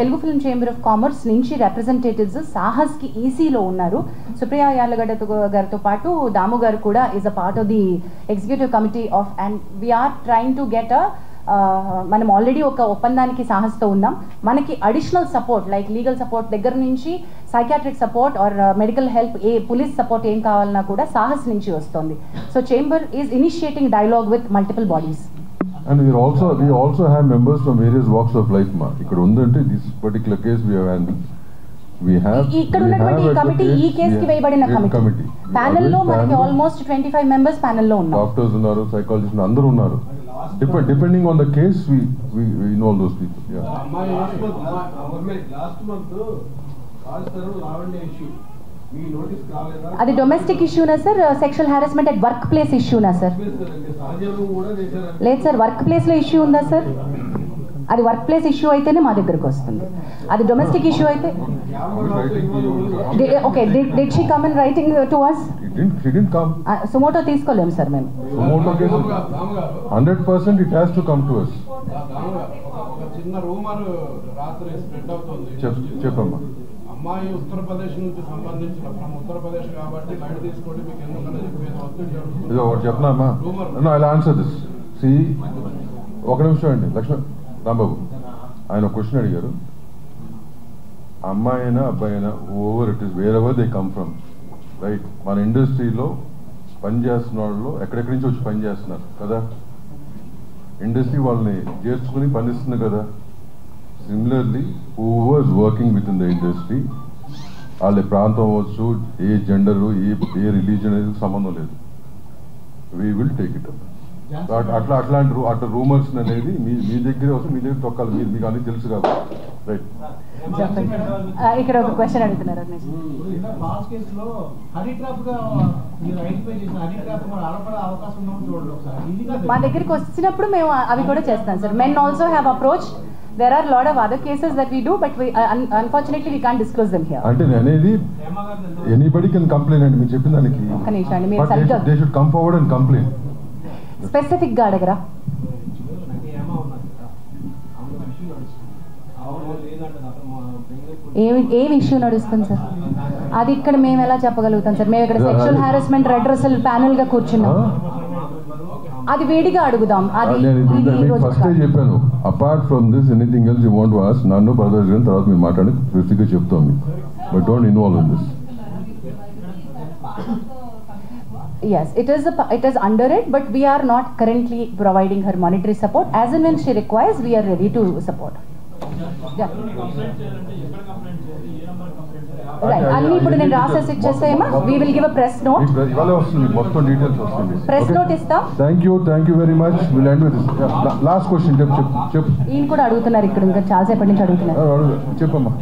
Telugu film chamber of commerce నుంచి రిప్రజెంటేటివ్స్ సాహస్కి ఈసీలో ఉన్నారు. సుప్రియా యార్లగడ్డ గారితో పాటు దాము గారు కూడా is a part of the executive committee of, and we're trying to get మనం ఆల్రెడీ ఒక ఒప్పందానికి సాహస్తో ఉన్నాం. మనకి additional support like legal support దగ్గర నుంచి psychiatric support or medical help, police support ఏం కావాలన్నా కూడా సాహస్ నుంచి వస్తుంది. So chamber is initiating dialogue with multiple bodies. And we also have members from various walks of life. ఇక్కడ ఉందంటే this particular case we have handled. ఇక్కడ ఉన్నటువంటి committee ఈ కేసుకి వేయబడిన కమిటీ ప్యానెల్ లో మనకి ఆల్మోస్ట్ 25 మెంబర్స్ ప్యానెల్ లో ఉన్నారు. డాక్టర్స్ ఉన్నారు, సైకాలజిస్ట్ అందరూ ఉన్నారు. Depending on the case, we involve those people. Yeah. Last month, Lavanya issue. అది డొమెస్టిక్ ఇష్యూనా sir, sexual harassment at work place ఇష్యూనా సార్? లేదు సార్, వర్క్ ప్లేస్లో ఇష్యూ ఉందా సార్? అది వర్క్ ప్లేస్ ఇష్యూ అయితేనే మా దగ్గరకు వస్తుంది. అది డొమెస్టిక్ ఇష్యూ అయితే okay. Did she come in writing to us? She didn't come. Suo motu తీసుకోలేము సార్ మేము. Suo motu case 100% it has to come to us. చిన్న రూమర్ రాత్రి స్ప్రెడ్ అవుతుంది. చెప్పమ్మా. అమ్మాయి ఉత్తరప్రదేశ్ నుంచి సంబంధించిన ఉత్తరప్రదేశ్ కాబట్టి లైట్ తీసుకోండి, మీకు ఎందుకంటే ఇది ఒకటి చెప్పినామా? I answer this. సి, ఒక నిమిషం అండి లక్ష్మణ్ రాంబాబు, ఆయన ఒక క్వశ్చన్ అడిగారు. అమ్మాయి అయినా అబ్బాయి అయినా over it is where ever they come from, right? మన ఇండస్ట్రీలో పనిచేస్తున్న వాళ్ళు ఎక్కడెక్కడి నుంచి వచ్చి పని చేస్తున్నారు కదా, ఇండస్ట్రీ వాళ్ళని చేర్చుకుని పనిస్తుంది కదా. Similarly whoever is working within the industry, వాళ్ళ ప్రాంతం అవ్వచ్చు, ఏ జెండరు, ఏ రిలీజన్ అనేది సంబంధం లేదు. We will take it up. అట్లాంటి రూమర్స్ అనేది మీ దగ్గర వస్తే మీ దగ్గర తొక్కాలి. మీకు అన్ని తెలుసు కాబట్టి, రైట్? ఇక్కడ ఒక క్వశ్చన్ అడుగుతున్నారు. మా దగ్గరికి వచ్చినప్పుడు మేము అవి కూడా చేస్తాం sir. Men also have approach there are a lot of other cases that we do, but we unfortunately we can't disclose them here. అంటే నేను అనేది ఎనీబడి కెన్ కంప్లైంట్ అండి మీరు చెప్పిన దానికి. ఒక్క నిమిషం అండి, మీరు సరిగ్గా they should come forward and complaint. Specific గా అడగరా? ఏం ఇష్యూ నడుస్తుంది సార్? అది ఇక్కడ మేము ఎలా చెప్పగలుగుతాం సార్? మేము ఇక్కడ సెక్షువల్ హారాస్మెంట్ రెడ్రెసల్ ప్యానెల్ గా కూర్చున్నాం, అది వేడిగా అడుగుదాం. అది ఫస్ట్ చెప్పాను, apart from this anything else you want to ask నన్ను బ్రదర్స్ గారి తర్వాత మీరు మాట్లాడి స్పెసిఫిక్ గా చెప్తాం మీకు, but don't involve in this. Yes, it is under it, but we are not currently providing her monetary support. As and when she requires, we are ready to support. Yeah. Right. అన్ని ఇప్పుడు నేను రాసేసి ఇచ్చేసేమా? We will give a press note. ఇవాళ వస్తుంది మొత్తం details వస్తుంది. Press note ఇస్తాం. Thank you very much. We'll end with this. Last question. చెప్పు. ఈయన కూడా అడుగుతున్నారు ఇక్కడ, ఇంకా చాలాసేపటి నుంచి అడుగుతున్నారు. చెప్పమ్మా.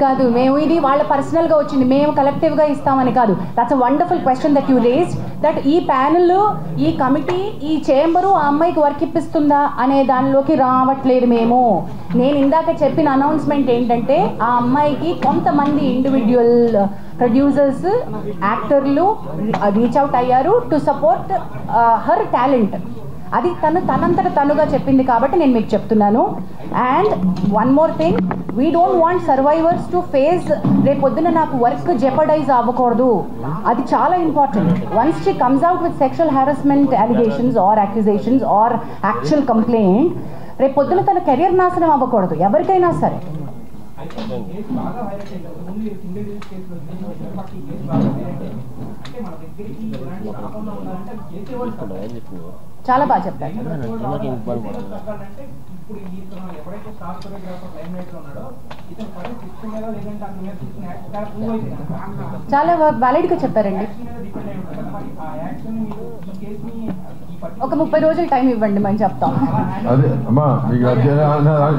కాదు, మేము ఇది వాళ్ళ పర్సనల్గా వచ్చింది, మేము కలెక్టివ్గా ఇస్తామని కాదు. That's a wonderful question that you raised, that ఈ ప్యానెల్, ఈ కమిటీ, ఈ చేంబరు ఆ అమ్మాయికి వర్క్ ఇప్పిస్తుందా అనే దానిలోకి రావట్లేదు మేము. నేను ఇందాక చెప్పిన అనౌన్స్మెంట్ ఏంటంటే, ఆ అమ్మాయికి కొంతమంది ఇండివిజువల్ ప్రొడ్యూసర్స్, యాక్టర్లు రీచ్ అవుట్ అయ్యారు టు సపోర్ట్ హర్ టాలెంట్. అది తనంతట తనుగా చెప్పింది కాబట్టి నేను మీకు చెప్తున్నాను. And one more thing, we don't want survivors to face రేపొద్దున నాకు వర్క్ జెపడైజ్ అవ్వకూడదు, అది చాలా important. Once she comes out with sexual harassment allegations or accusations or actual complaint, రేపొద్దున తన కెరియర్ నాశనం అవ్వకూడదు ఎవరికైనా సరే. చాలా బాగా చెప్పారు. చాలా వ్యాలిడ్గా చెప్పారండి. ఒక 30 రోజులు టైం ఇవ్వండి మేము చెప్తాం. అదే అమ్మా,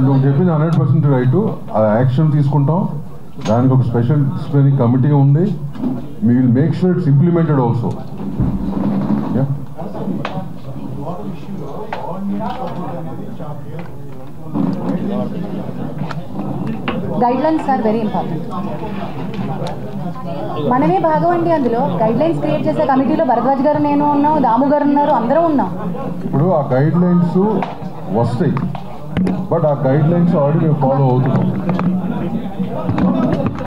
నువ్వు చెప్పింది 100% రైట్. ఆ యాక్షన్ తీసుకుంటాం, దానికి ఒక స్పెషల్ డిసిప్లినరీ కమిటీ ఉంది. We will make sure it's implemented also. Yeah. Guidelines are very important. మనమే భాగం అండి అందులో. గైడ్లైన్స్ క్రియేట్ చేసే కమిటీలో భరద్వాజ్ గారు, నేను ఉన్నాం, దాము గారు ఉన్నారు, అందరూ ఉన్నాం. ఇప్పుడు ఆ గైడ్లైన్స్ వస్తాయి, బట్ ఆ గైడ్లైన్స్ ఆల్రెడీ మేము ఫాలో అవుతున్నాం.